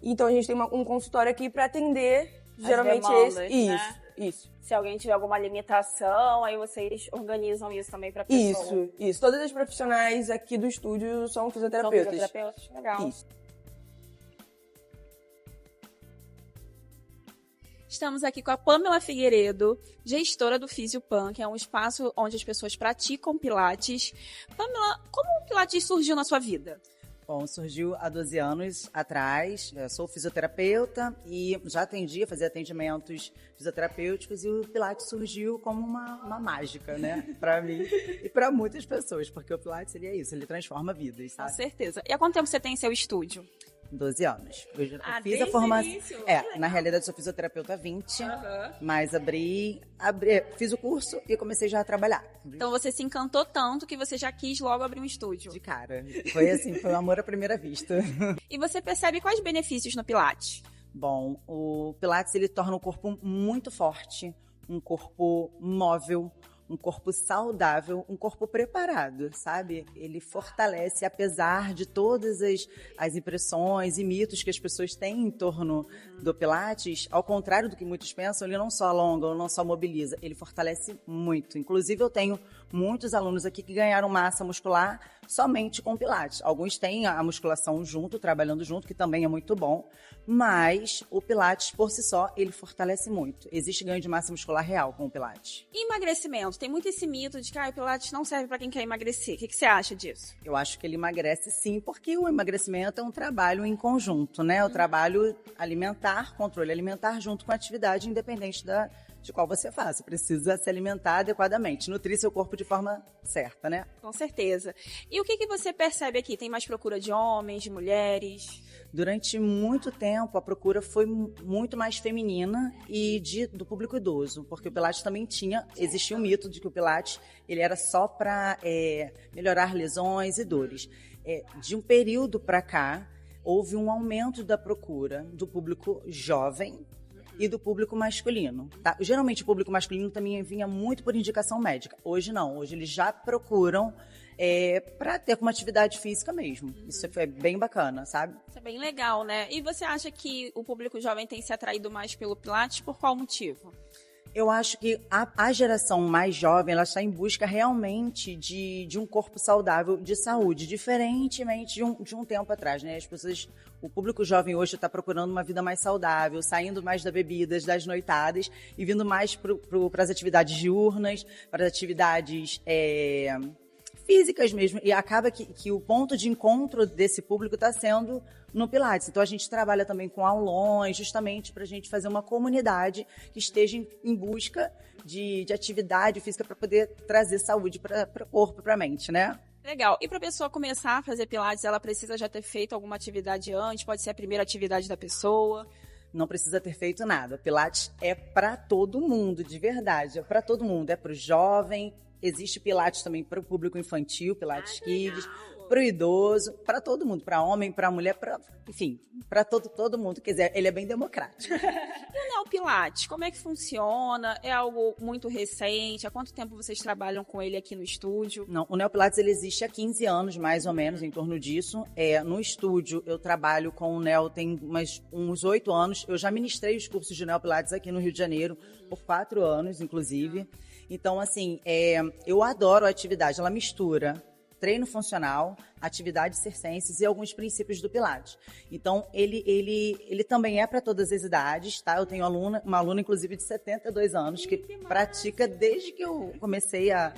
então a gente tem um consultório aqui para atender geralmente demandas, Isso. Se alguém tiver alguma limitação, aí vocês organizam isso também pra pessoa. Isso. Todas as profissionais aqui do estúdio são fisioterapeutas. São fisioterapeutas, legal. Isso. Estamos aqui com a Pamela Figueiredo, gestora do Fisiopan, que é um espaço onde as pessoas praticam Pilates. Pamela, como o Pilates surgiu na sua vida? Bom, surgiu há 12 anos atrás. Eu sou fisioterapeuta e já fazia atendimentos fisioterapêuticos, e o Pilates surgiu como uma mágica, né? Para mim e para muitas pessoas, porque o Pilates ele é isso, ele transforma vidas, sabe? Com certeza. E há quanto tempo você tem seu estúdio? 12 anos. Eu fiz desde a formação. o início? Na realidade, eu sou fisioterapeuta há 20, mas fiz o curso e comecei já a trabalhar. Então você se encantou tanto que você já quis logo abrir um estúdio. De cara. Foi assim, foi um amor à primeira vista. E você percebe quais benefícios no Pilates? Bom, o Pilates ele torna o corpo muito forte, um corpo móvel, um corpo saudável, um corpo preparado, sabe? Ele fortalece, apesar de todas as impressões e mitos que as pessoas têm em torno do Pilates, ao contrário do que muitos pensam, ele não só alonga, ou não só mobiliza, ele fortalece muito. Inclusive, eu tenho muitos alunos aqui que ganharam massa muscular somente com Pilates. Alguns têm a musculação junto, trabalhando junto, que também é muito bom, mas o Pilates, por si só, ele fortalece muito. Existe ganho de massa muscular real com o Pilates. E emagrecimento? Tem muito esse mito de que o Pilates não serve para quem quer emagrecer. O que você acha disso? Eu acho que ele emagrece sim, porque o emagrecimento é um trabalho em conjunto, né? O trabalho alimentar, controle alimentar junto com a atividade, independente de qual você faz. Você precisa se alimentar adequadamente, nutrir seu corpo de forma certa, né? Com certeza. E o que você percebe aqui? Tem mais procura de homens, de mulheres? Durante muito tempo, a procura foi muito mais feminina e do público idoso, porque o Pilates também existia um mito de que o Pilates ele era só para melhorar lesões e dores. De um período para cá, houve um aumento da procura do público jovem e do público masculino. Tá? Geralmente o público masculino também vinha muito por indicação médica. Hoje não, hoje eles já procuram para ter uma atividade física mesmo. Isso é bem bacana, sabe? Isso é bem legal, né? E você acha que o público jovem tem se atraído mais pelo Pilates por qual motivo? Eu acho que a geração mais jovem, ela está em busca realmente de um corpo saudável, de saúde, diferentemente de um tempo atrás, né? O público jovem hoje está procurando uma vida mais saudável, saindo mais das bebidas, das noitadas e vindo mais para as atividades diurnas, para as atividades físicas mesmo. E acaba que o ponto de encontro desse público está sendo no Pilates. Então a gente trabalha também com aulões, justamente para a gente fazer uma comunidade que esteja em busca de atividade física para poder trazer saúde para o corpo, para a mente, né? Legal. E para a pessoa começar a fazer Pilates, ela precisa já ter feito alguma atividade antes? Pode ser a primeira atividade da pessoa? Não precisa ter feito nada. Pilates é para todo mundo, de verdade. É para todo mundo. É para o jovem. Existe Pilates também para o público infantil, Pilates Kids, para o idoso, para todo mundo, para homem, para mulher, enfim, para todo mundo. Quer dizer, ele é bem democrático. E o Neopilates, como é que funciona? É algo muito recente? Há quanto tempo vocês trabalham com ele aqui no estúdio? Não, o Neopilates ele existe há 15 anos, mais ou menos, em torno disso. No estúdio, eu trabalho com o Neo tem uns 8 anos. Eu já ministrei os cursos de Neopilates aqui no Rio de Janeiro, por 4 anos, inclusive. Então, assim, eu adoro a atividade. Ela mistura treino funcional, atividades circenses e alguns princípios do Pilates. Então, ele também é para todas as idades, tá? Eu tenho uma aluna, inclusive, de 72 anos, que pratica desde que eu comecei a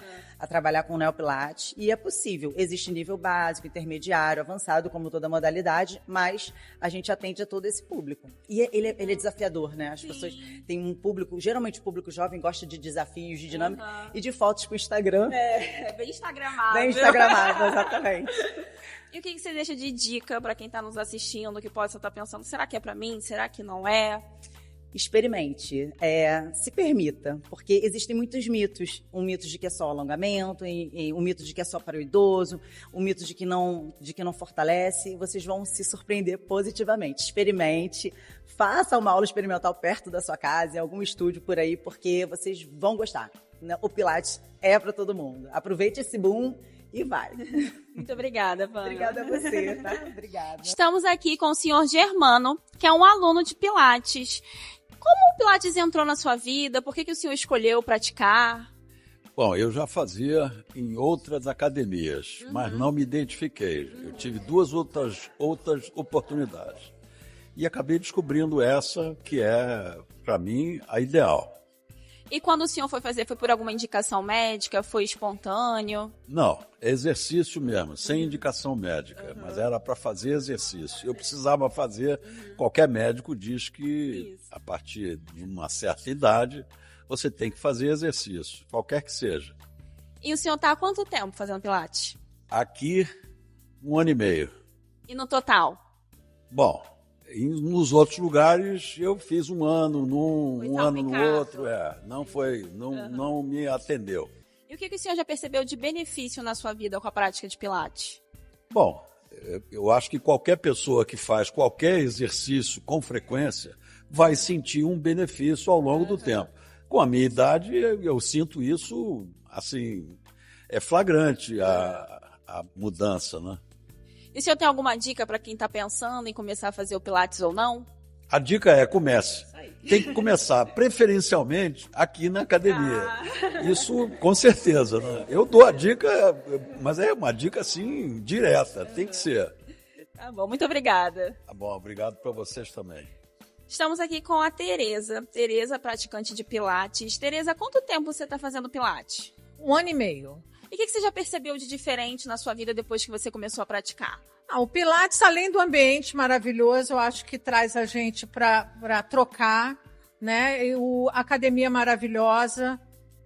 trabalhar com o Neopilates. E é possível. Existe nível básico, intermediário, avançado, como toda modalidade, mas a gente atende a todo esse público. E ele é desafiador, né? As pessoas têm um público, geralmente o público jovem gosta de desafios, de dinâmica e de fotos com o Instagram. É bem instagramável. Bem instagramável, exatamente. E o que você deixa de dica para quem está nos assistindo, que possa estar pensando, será que é para mim? Será que não é? Experimente, se permita, porque existem muitos mitos. Um mito de que é só alongamento, um mito de que é só para o idoso, um mito de que não fortalece. Vocês vão se surpreender positivamente. Experimente, faça uma aula experimental perto da sua casa, em algum estúdio por aí, porque vocês vão gostar. O Pilates é para todo mundo. Aproveite esse boom e vai. Muito obrigada, Vânia. Obrigada a você, tá? Obrigada. Estamos aqui com o senhor Germano, que é um aluno de Pilates. Como o Pilates entrou na sua vida? Por que o senhor escolheu praticar? Bom, eu já fazia em outras academias, mas não me identifiquei. Eu tive duas outras oportunidades. E acabei descobrindo essa que é, para mim, a ideal. E quando o senhor foi fazer, foi por alguma indicação médica? Foi espontâneo? Não, é exercício mesmo, sem indicação médica, mas era para fazer exercício. Eu precisava fazer, qualquer médico diz que a partir de uma certa idade você tem que fazer exercício, qualquer que seja. E o senhor está há quanto tempo fazendo Pilates? Aqui, 1 ano e meio. E no total? Bom, nos outros lugares eu fiz 1 ano num, Foi 1 ano no salpicado. outro, não me atendeu. E o que o senhor já percebeu de benefício na sua vida com a prática de Pilates? Bom, eu acho que qualquer pessoa que faz qualquer exercício com frequência vai sentir um benefício ao longo do tempo. Com a minha idade, eu sinto isso, assim, é flagrante a mudança, né? E o senhor tem alguma dica para quem está pensando em começar a fazer o Pilates ou não? A dica é, comece. Tem que começar, preferencialmente, aqui na academia. Isso, com certeza, né? Eu dou a dica, mas é uma dica, assim, direta, tem que ser. Tá bom, muito obrigada. Tá bom, obrigado para vocês também. Estamos aqui com a Tereza. Tereza, praticante de Pilates. Tereza, há quanto tempo você está fazendo Pilates? 1 ano e meio. E o que você já percebeu de diferente na sua vida depois que você começou a praticar? O Pilates, além do ambiente maravilhoso, eu acho que traz a gente para trocar, né? A academia maravilhosa.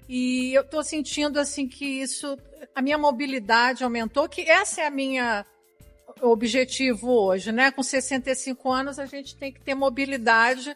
E eu estou sentindo assim que a minha mobilidade aumentou, que essa é a minha objetivo hoje, né? Com 65 anos a gente tem que ter mobilidade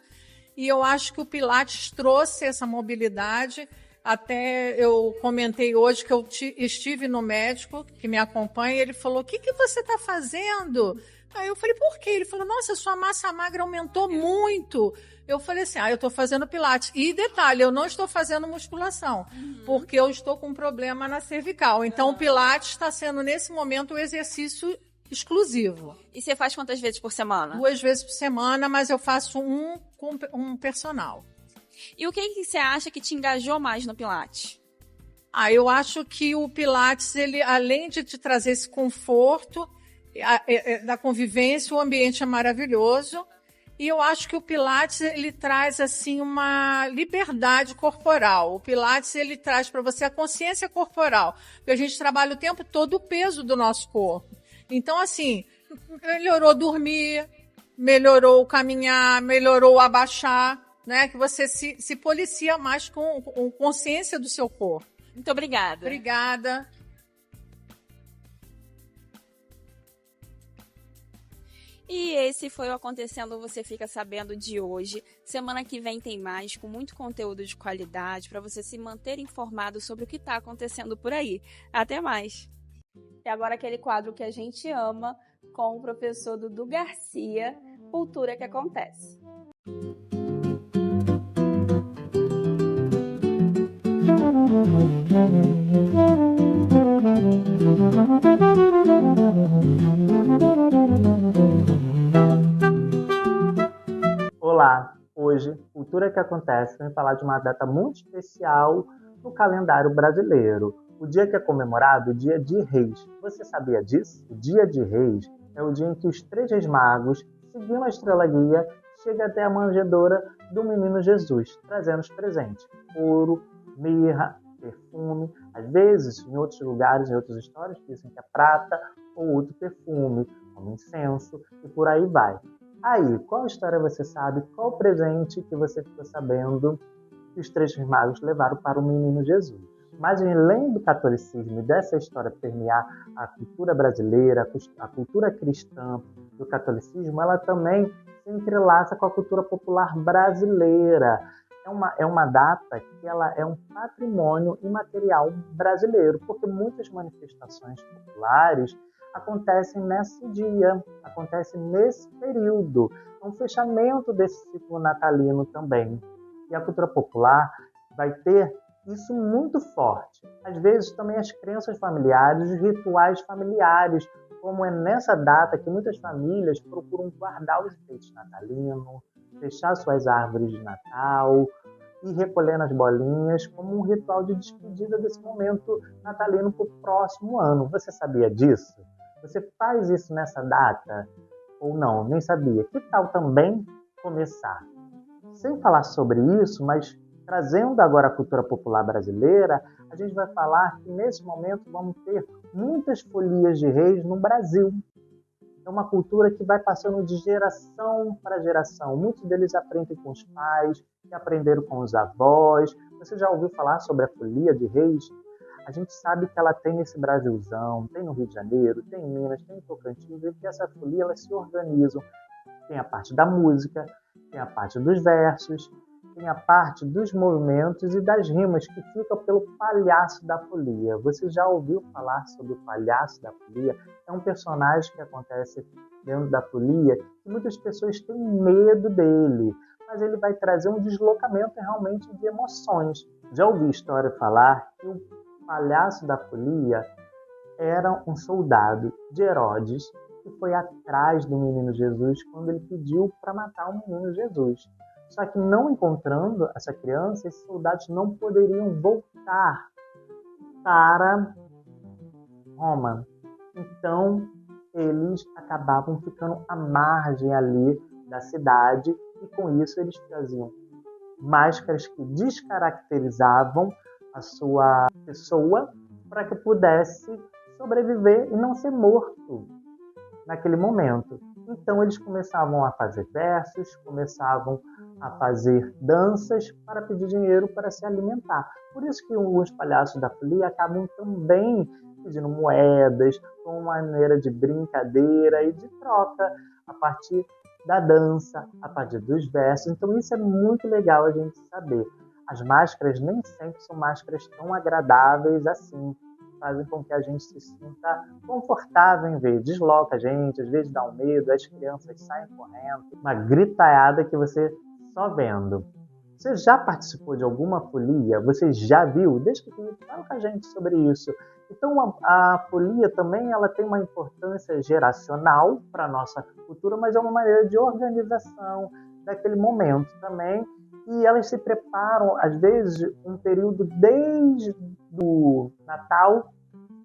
e eu acho que o Pilates trouxe essa mobilidade. Até eu comentei hoje que eu estive no médico que me acompanha e ele falou, o que você está fazendo? Aí eu falei, por quê? Ele falou, nossa, sua massa magra aumentou muito. Eu falei assim, eu estou fazendo Pilates. E detalhe, eu não estou fazendo musculação, porque eu estou com um problema na cervical. Então o Pilates está sendo, nesse momento, o exercício exclusivo. E você faz quantas vezes por semana? 2 vezes por semana, mas eu faço com um personal. E o que você acha que te engajou mais no Pilates? Eu acho que o Pilates, ele, além de te trazer esse conforto da convivência, o ambiente é maravilhoso. E eu acho que o Pilates, ele traz, assim, uma liberdade corporal. O Pilates, ele traz para você a consciência corporal. Porque a gente trabalha o tempo todo o peso do nosso corpo. Então, assim, melhorou dormir, melhorou caminhar, melhorou abaixar, né? Que você se policia mais com consciência do seu corpo. Muito obrigada. Obrigada. E esse foi o Acontecendo Você Fica Sabendo de hoje. Semana que vem tem mais, com muito conteúdo de qualidade, para você se manter informado sobre o que está acontecendo por aí. Até mais! E agora aquele quadro que a gente ama, com o professor Dudu Garcia, Cultura que Acontece. Olá, hoje, Cultura que Acontece vai falar de uma data muito especial no calendário brasileiro. O dia que é comemorado, o Dia de Reis. Você sabia disso? O Dia de Reis é o dia em que os 3 reis magos, seguindo a estrela guia, chegam até a manjedoura do menino Jesus, trazendo os presentes: ouro, mirra, perfume. Às vezes, em outros lugares, em outras histórias, dizem que é prata ou outro perfume, como incenso, e por aí vai. Aí, qual história você sabe? Qual presente que você ficou sabendo que os 3 reis magos levaram para o menino Jesus? Mas além do catolicismo e dessa história permear a cultura brasileira, a cultura cristã do catolicismo, ela também se entrelaça com a cultura popular brasileira. É uma data que ela é um patrimônio imaterial brasileiro, porque muitas manifestações populares acontecem nesse dia, acontecem nesse período. É um fechamento desse ciclo natalino também. E a cultura popular vai ter isso muito forte. Às vezes também as crenças familiares, os rituais familiares, como é nessa data que muitas famílias procuram guardar os enfeites natalinos, fechar suas árvores de Natal e recolhendo as bolinhas como um ritual de despedida desse momento natalino para o próximo ano. Você sabia disso? Você faz isso nessa data? Ou não? Nem sabia. Que tal também começar? Sem falar sobre isso, mas trazendo agora a cultura popular brasileira, a gente vai falar que nesse momento vamos ter muitas folias de reis no Brasil. É uma cultura que vai passando de geração para geração. Muitos deles aprendem com os pais, que aprenderam com os avós. Você já ouviu falar sobre a folia de reis? A gente sabe que ela tem nesse Brasilzão, tem no Rio de Janeiro, tem em Minas, tem em Tocantins, e que essa folia elas se organizam. Tem a parte da música, tem a parte dos versos, tem a parte dos movimentos e das rimas que ficam pelo palhaço da folia. Você já ouviu falar sobre o palhaço da folia? É um personagem que acontece dentro da folia e muitas pessoas têm medo dele, mas ele vai trazer um deslocamento realmente de emoções. Já ouvi história falar que o palhaço da folia era um soldado de Herodes que foi atrás do menino Jesus quando ele pediu para matar o menino Jesus. Só que não encontrando essa criança, esses soldados não poderiam voltar para Roma. Então, eles acabavam ficando à margem ali da cidade e com isso eles faziam máscaras que descaracterizavam a sua pessoa para que pudesse sobreviver e não ser morto naquele momento. Então eles começavam a fazer versos, começavam a fazer danças para pedir dinheiro para se alimentar. Por isso que alguns palhaços da folia acabam também pedindo moedas, como uma maneira de brincadeira e de troca a partir da dança, a partir dos versos. Então isso é muito legal a gente saber. As máscaras nem sempre são máscaras tão agradáveis assim, fazem com que a gente se sinta confortável em ver. Desloca a gente, às vezes dá um medo, as crianças saem correndo, uma gritalhada que você só vendo. Você já participou de alguma folia? Você já viu? Deixa que fala com a gente sobre isso. Então a folia também ela tem uma importância geracional para a nossa cultura, mas é uma maneira de organização daquele momento também. E elas se preparam, às vezes, um período desde o Natal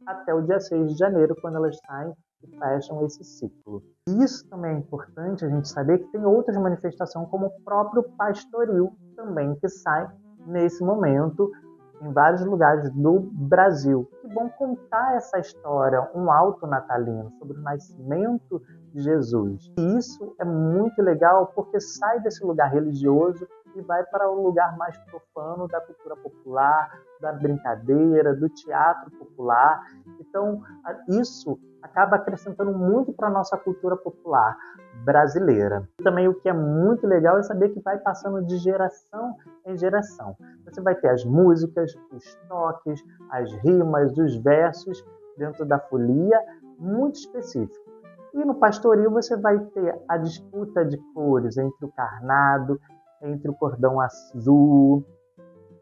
até o dia 6 de janeiro, quando elas saem e fecham esse ciclo. E isso também é importante a gente saber que tem outras manifestações, como o próprio pastoril também, que sai nesse momento em vários lugares do Brasil, que vão contar essa história, um alto natalino, sobre o nascimento de Jesus. E isso é muito legal, porque sai desse lugar religioso e vai para um lugar mais profano da cultura popular, da brincadeira, do teatro popular. Então, isso acaba acrescentando muito para a nossa cultura popular brasileira. Também o que é muito legal é saber que vai passando de geração em geração. Você vai ter as músicas, os toques, as rimas, os versos dentro da folia, muito específico. E no pastoril você vai ter a disputa de cores entre o carnado, entre o cordão azul,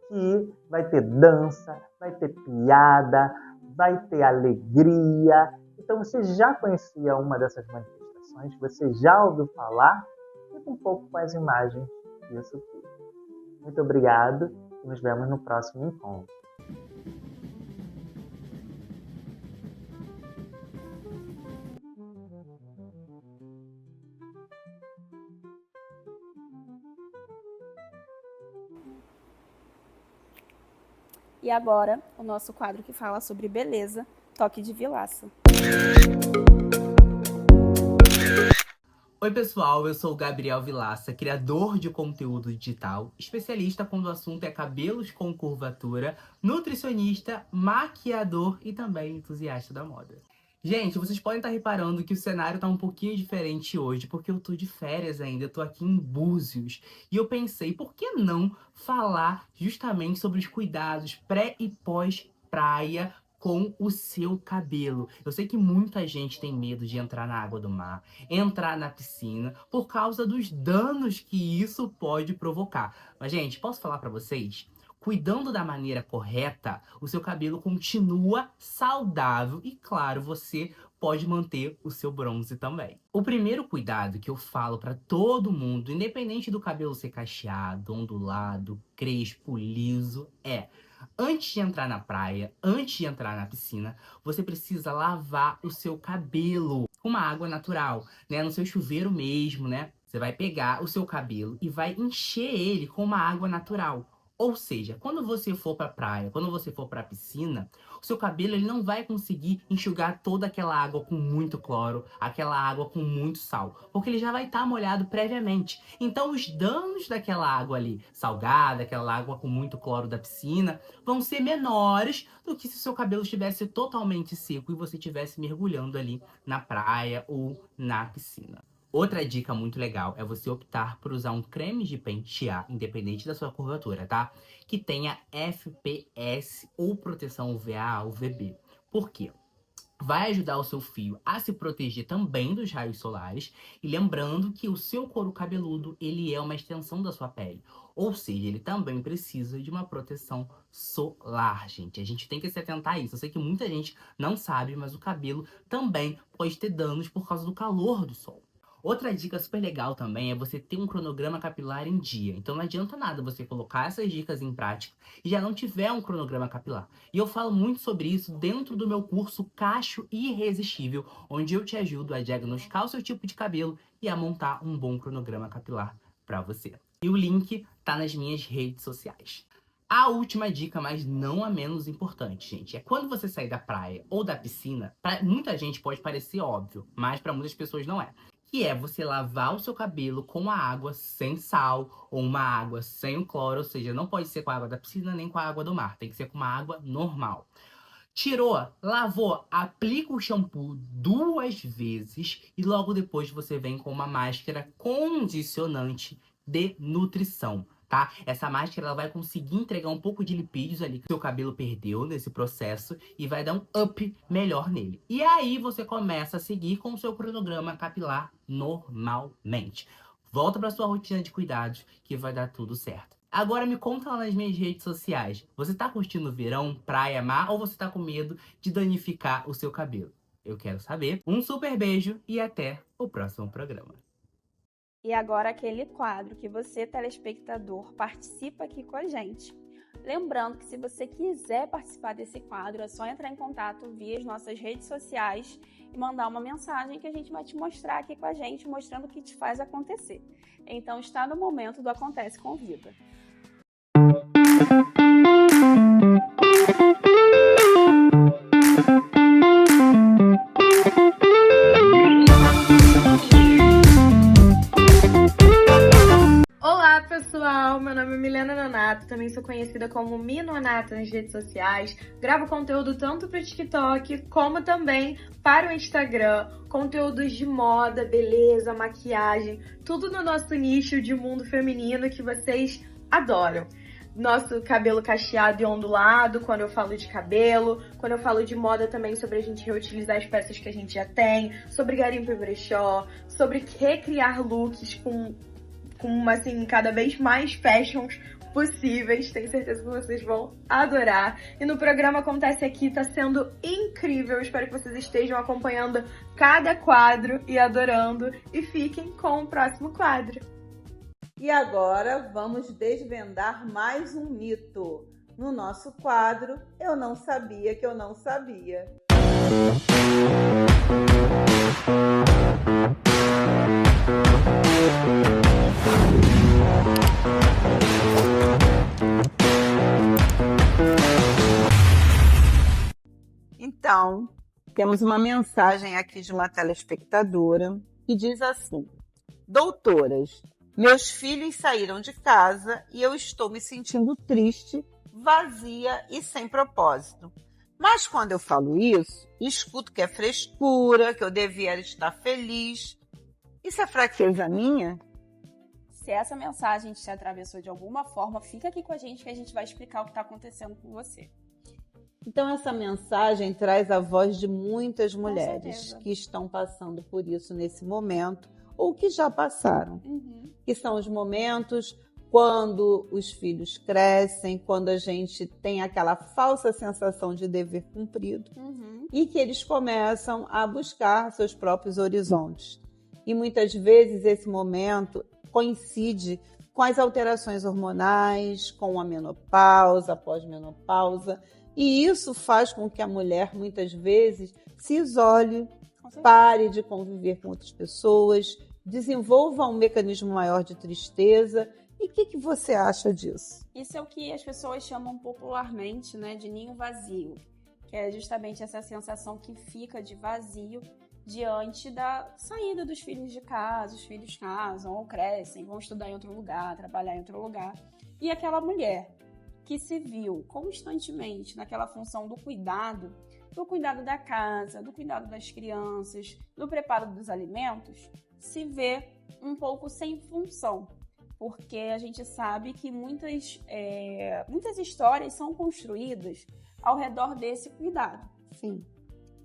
que vai ter dança, vai ter piada, vai ter alegria. Então você já conhecia uma dessas manifestações? Você já ouviu falar? Fica um pouco com as imagens disso tudo. Muito obrigado e nos vemos no próximo encontro. E agora, o nosso quadro que fala sobre beleza, Toque de Vilaça. Oi pessoal, eu sou o Gabriel Vilaça, criador de conteúdo digital, especialista quando o assunto é cabelos com curvatura, nutricionista, maquiador e também entusiasta da moda. Gente, vocês podem estar reparando que o cenário tá um pouquinho diferente hoje, porque eu tô de férias ainda, eu tô aqui em Búzios. E eu pensei, por que não falar justamente sobre os cuidados pré e pós-praia com o seu cabelo? Eu sei que muita gente tem medo de entrar na água do mar, entrar na piscina, por causa dos danos que isso pode provocar. Mas, gente, posso falar pra vocês? Cuidando da maneira correta, o seu cabelo continua saudável e, claro, você pode manter o seu bronze também. O primeiro cuidado que eu falo pra todo mundo, independente do cabelo ser cacheado, ondulado, crespo, liso, é: antes de entrar na praia, antes de entrar na piscina, você precisa lavar o seu cabelo com uma água natural, né? No seu chuveiro mesmo, né? Você vai pegar o seu cabelo e vai encher ele com uma água natural. Ou seja, quando você for pra praia, quando você for pra piscina, o seu cabelo ele não vai conseguir enxugar toda aquela água com muito cloro, aquela água com muito sal, porque ele já vai estar molhado previamente. Então os danos daquela água ali salgada, aquela água com muito cloro da piscina, vão ser menores do que se o seu cabelo estivesse totalmente seco e você estivesse mergulhando ali na praia ou na piscina. Outra dica muito legal é você optar por usar um creme de pentear, independente da sua curvatura, tá? Que tenha FPS ou proteção UVA ou UVB. Por quê? Vai ajudar o seu fio a se proteger também dos raios solares. E lembrando que o seu couro cabeludo, ele é uma extensão da sua pele. Ou seja, ele também precisa de uma proteção solar, gente. A gente tem que se atentar a isso. Eu sei que muita gente não sabe, mas o cabelo também pode ter danos por causa do calor do sol. Outra dica super legal também é você ter um cronograma capilar em dia. Então não adianta nada você colocar essas dicas em prática e já não tiver um cronograma capilar. E eu falo muito sobre isso dentro do meu curso Cacho Irresistível, onde eu te ajudo a diagnosticar o seu tipo de cabelo e a montar um bom cronograma capilar para você. E o link tá nas minhas redes sociais. A última dica, mas não a menos importante, gente, é quando você sair da praia ou da piscina, pra muita gente pode parecer óbvio, mas para muitas pessoas não é. Que é você lavar o seu cabelo com a água sem sal ou uma água sem o cloro, ou seja, não pode ser com a água da piscina nem com a água do mar, tem que ser com uma água normal. Tirou, lavou, aplica o shampoo 2 vezes e logo depois você vem com uma máscara condicionante de nutrição. Tá? Essa máscara ela vai conseguir entregar um pouco de lipídios ali que o seu cabelo perdeu nesse processo e vai dar um up melhor nele. E aí você começa a seguir com o seu cronograma capilar normalmente. Volta para sua rotina de cuidados que vai dar tudo certo. Agora me conta lá nas minhas redes sociais. Você tá curtindo o verão, praia, mar ou você tá com medo de danificar o seu cabelo? Eu quero saber. Um super beijo e até o próximo programa. E agora aquele quadro que você, telespectador, participa aqui com a gente. Lembrando que se você quiser participar desse quadro, é só entrar em contato via as nossas redes sociais e mandar uma mensagem que a gente vai te mostrar aqui com a gente, mostrando o que te faz acontecer. Então está no momento do Acontece Convida. Olá pessoal, meu nome é Milena Nonato, também sou conhecida como Mi Nonato nas redes sociais. Gravo conteúdo tanto para o TikTok como também para o Instagram, conteúdos de moda, beleza, maquiagem, tudo no nosso nicho de mundo feminino que vocês adoram. Nosso cabelo cacheado e ondulado, quando eu falo de cabelo, quando eu falo de moda também, sobre a gente reutilizar as peças que a gente já tem, sobre garimpo e brechó, sobre recriar looks com assim, cada vez mais fashions possíveis. Tenho certeza que vocês vão adorar. E no programa Acontece Aqui tá sendo incrível. Espero que vocês estejam acompanhando cada quadro e adorando. E fiquem com o próximo quadro. E agora vamos desvendar mais um mito no nosso quadro Eu Não Sabia Que Eu Não Sabia. Então, temos uma mensagem aqui de uma telespectadora que diz assim: Doutoras, meus filhos saíram de casa e eu estou me sentindo triste, vazia e sem propósito. Mas quando eu falo isso, escuto que é frescura, que eu devia estar feliz. Isso é fraqueza minha? Se essa mensagem te atravessou de alguma forma, fica aqui com a gente que a gente vai explicar o que está acontecendo com você. Então essa mensagem traz a voz de muitas mulheres que estão passando por isso nesse momento ou que já passaram. Que são os momentos quando os filhos crescem, quando a gente tem aquela falsa sensação de dever cumprido e que eles começam a buscar seus próprios horizontes. E muitas vezes esse momento coincide com as alterações hormonais, com a menopausa, pós-menopausa, e isso faz com que a mulher muitas vezes se isole, pare de conviver com outras pessoas, desenvolva um mecanismo maior de tristeza. E o que você acha disso? Isso é o que as pessoas chamam popularmente, né, de ninho vazio, que é justamente essa sensação que fica de vazio diante da saída dos filhos de casa. Os filhos casam ou crescem, vão estudar em outro lugar, trabalhar em outro lugar. E aquela mulher que se viu constantemente naquela função do cuidado da casa, do cuidado das crianças, do preparo dos alimentos, se vê um pouco sem função. Porque a gente sabe que muitas histórias são construídas ao redor desse cuidado. Sim.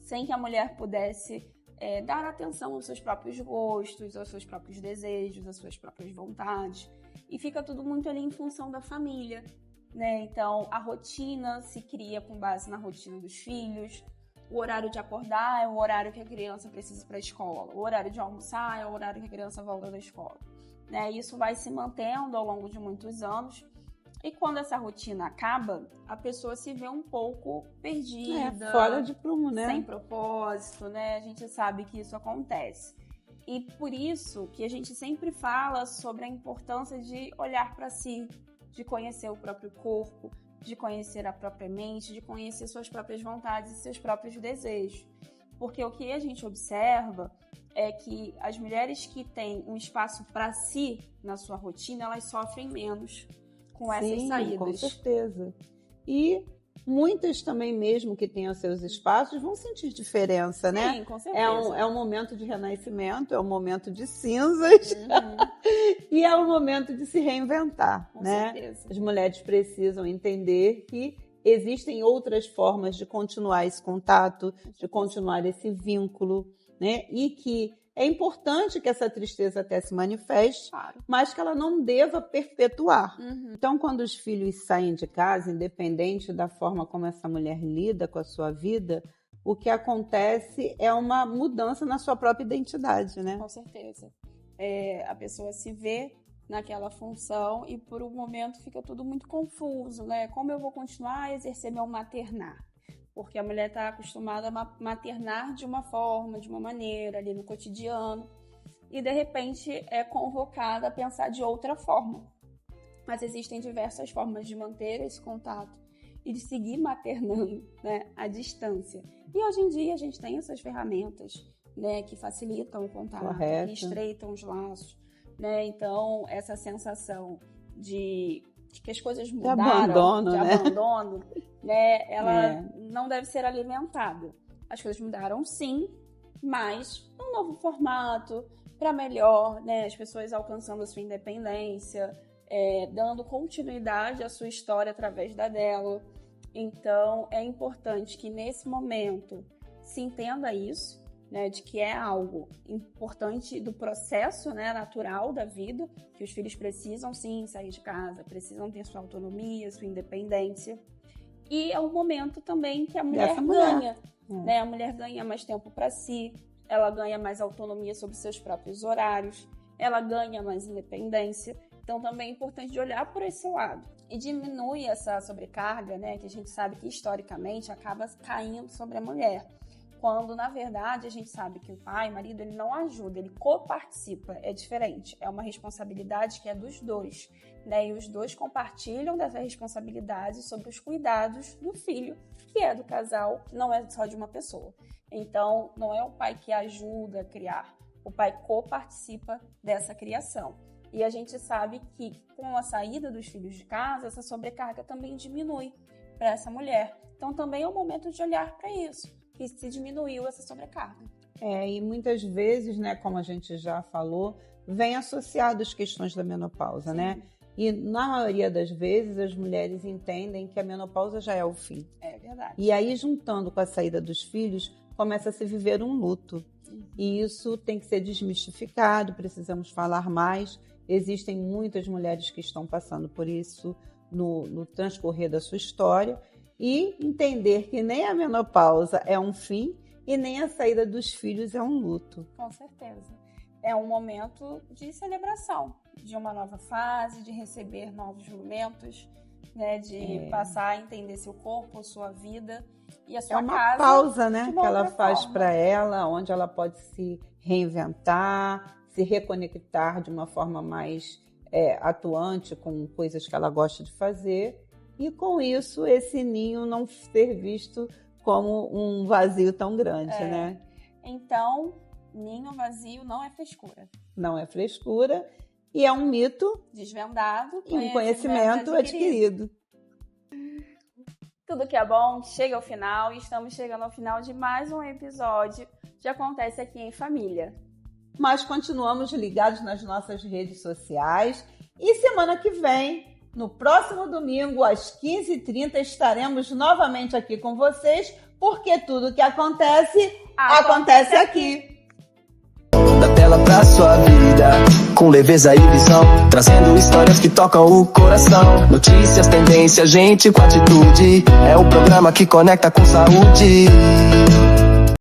Sem que a mulher pudesse dar atenção aos seus próprios gostos, aos seus próprios desejos, às suas próprias vontades. E fica tudo muito ali em função da família, né? Então, a rotina se cria com base na rotina dos filhos. O horário de acordar é o horário que a criança precisa ir para a escola. O horário de almoçar é o horário que a criança volta da escola. Né? Isso vai se mantendo ao longo de muitos anos. E quando essa rotina acaba, a pessoa se vê um pouco perdida. Fora de prumo, né? Sem propósito, né? A gente sabe que isso acontece. E por isso que a gente sempre fala sobre a importância de olhar para si, de conhecer o próprio corpo, de conhecer a própria mente, de conhecer suas próprias vontades e seus próprios desejos. Porque o que a gente observa é que as mulheres que têm um espaço para si na sua rotina, elas sofrem menos com essas saídas. Com certeza. E muitas também, mesmo que tenham seus espaços, vão sentir diferença, né? Sim, com certeza. É um momento de renascimento, é um momento de cinzas e é um momento de se reinventar, com né? certeza. As mulheres precisam entender que existem outras formas de continuar esse contato, de continuar esse vínculo, né? E que é importante que essa tristeza até se manifeste, claro, mas que ela não deva perpetuar. Então, quando os filhos saem de casa, independente da forma como essa mulher lida com a sua vida, o que acontece é uma mudança na sua própria identidade, né? Com certeza. A pessoa se vê naquela função e por um momento fica tudo muito confuso, né? Como eu vou continuar a exercer meu maternar? Porque a mulher está acostumada a maternar de uma forma, de uma maneira, ali no cotidiano, e de repente é convocada a pensar de outra forma. Mas existem diversas formas de manter esse contato e de seguir maternando, né, à distância. E hoje em dia a gente tem essas ferramentas, né, que facilitam o contato, correto, que estreitam os laços, né? Então, essa sensação de que as coisas mudaram, de abandono, né? Ela não deve ser alimentada. As coisas mudaram, sim, mas um novo formato, para melhor, né? As pessoas alcançando a sua independência, dando continuidade à sua história através da dela. Então, é importante que nesse momento se entenda isso, né, de que é algo importante do processo, né, natural da vida, que os filhos precisam sim sair de casa, precisam ter sua autonomia, sua independência. E é um momento também que a mulher ganha. Né? A mulher ganha mais tempo para si, ela ganha mais autonomia sobre seus próprios horários, ela ganha mais independência. Então também é importante de olhar por esse lado. E diminui essa sobrecarga, né, que a gente sabe que historicamente acaba caindo sobre a mulher. Quando, na verdade, a gente sabe que o pai, o marido, ele não ajuda, ele coparticipa, é diferente. É uma responsabilidade que é dos dois, né? E os dois compartilham dessa responsabilidade sobre os cuidados do filho, que é do casal, não é só de uma pessoa. Então, não é o pai que ajuda a criar, O pai coparticipa dessa criação. E a gente sabe que com a saída dos filhos de casa, essa sobrecarga também diminui para essa mulher. Então também é o momento de olhar para isso, que se diminuiu essa sobrecarga. E muitas vezes, né, como a gente já falou, vem associado às questões da menopausa, né? E na maioria das vezes as mulheres entendem que a menopausa já é o fim. É verdade. E aí, juntando com a saída dos filhos, começa a se viver um luto. E isso tem que ser desmistificado, precisamos falar mais. Existem muitas mulheres que estão passando por isso no transcorrer da sua história. E entender que nem a menopausa é um fim e nem a saída dos filhos é um luto. Com certeza. É um momento de celebração, de uma nova fase, de receber novos momentos, né, de passar a entender seu corpo, sua vida e a sua casa. É uma pausa, né, que ela faz para ela, onde ela pode se reinventar, se reconectar de uma forma mais atuante com coisas que ela gosta de fazer. E com isso, esse ninho não ser visto como um vazio tão grande, né? Então, ninho vazio não é frescura. Não é frescura e é um mito desvendado e um conhecimento adquirido. Tudo que é bom chega ao final e estamos chegando ao final de mais um episódio de Acontece Aqui em Família. Mas continuamos ligados nas nossas redes sociais e semana que vem, no próximo domingo, às 15h30, estaremos novamente aqui com vocês, porque tudo que acontece aqui. Da tela pra sua vida, com leveza e visão, trazendo histórias que tocam o coração. Notícias, tendência, gente com atitude, é o programa que conecta com saúde.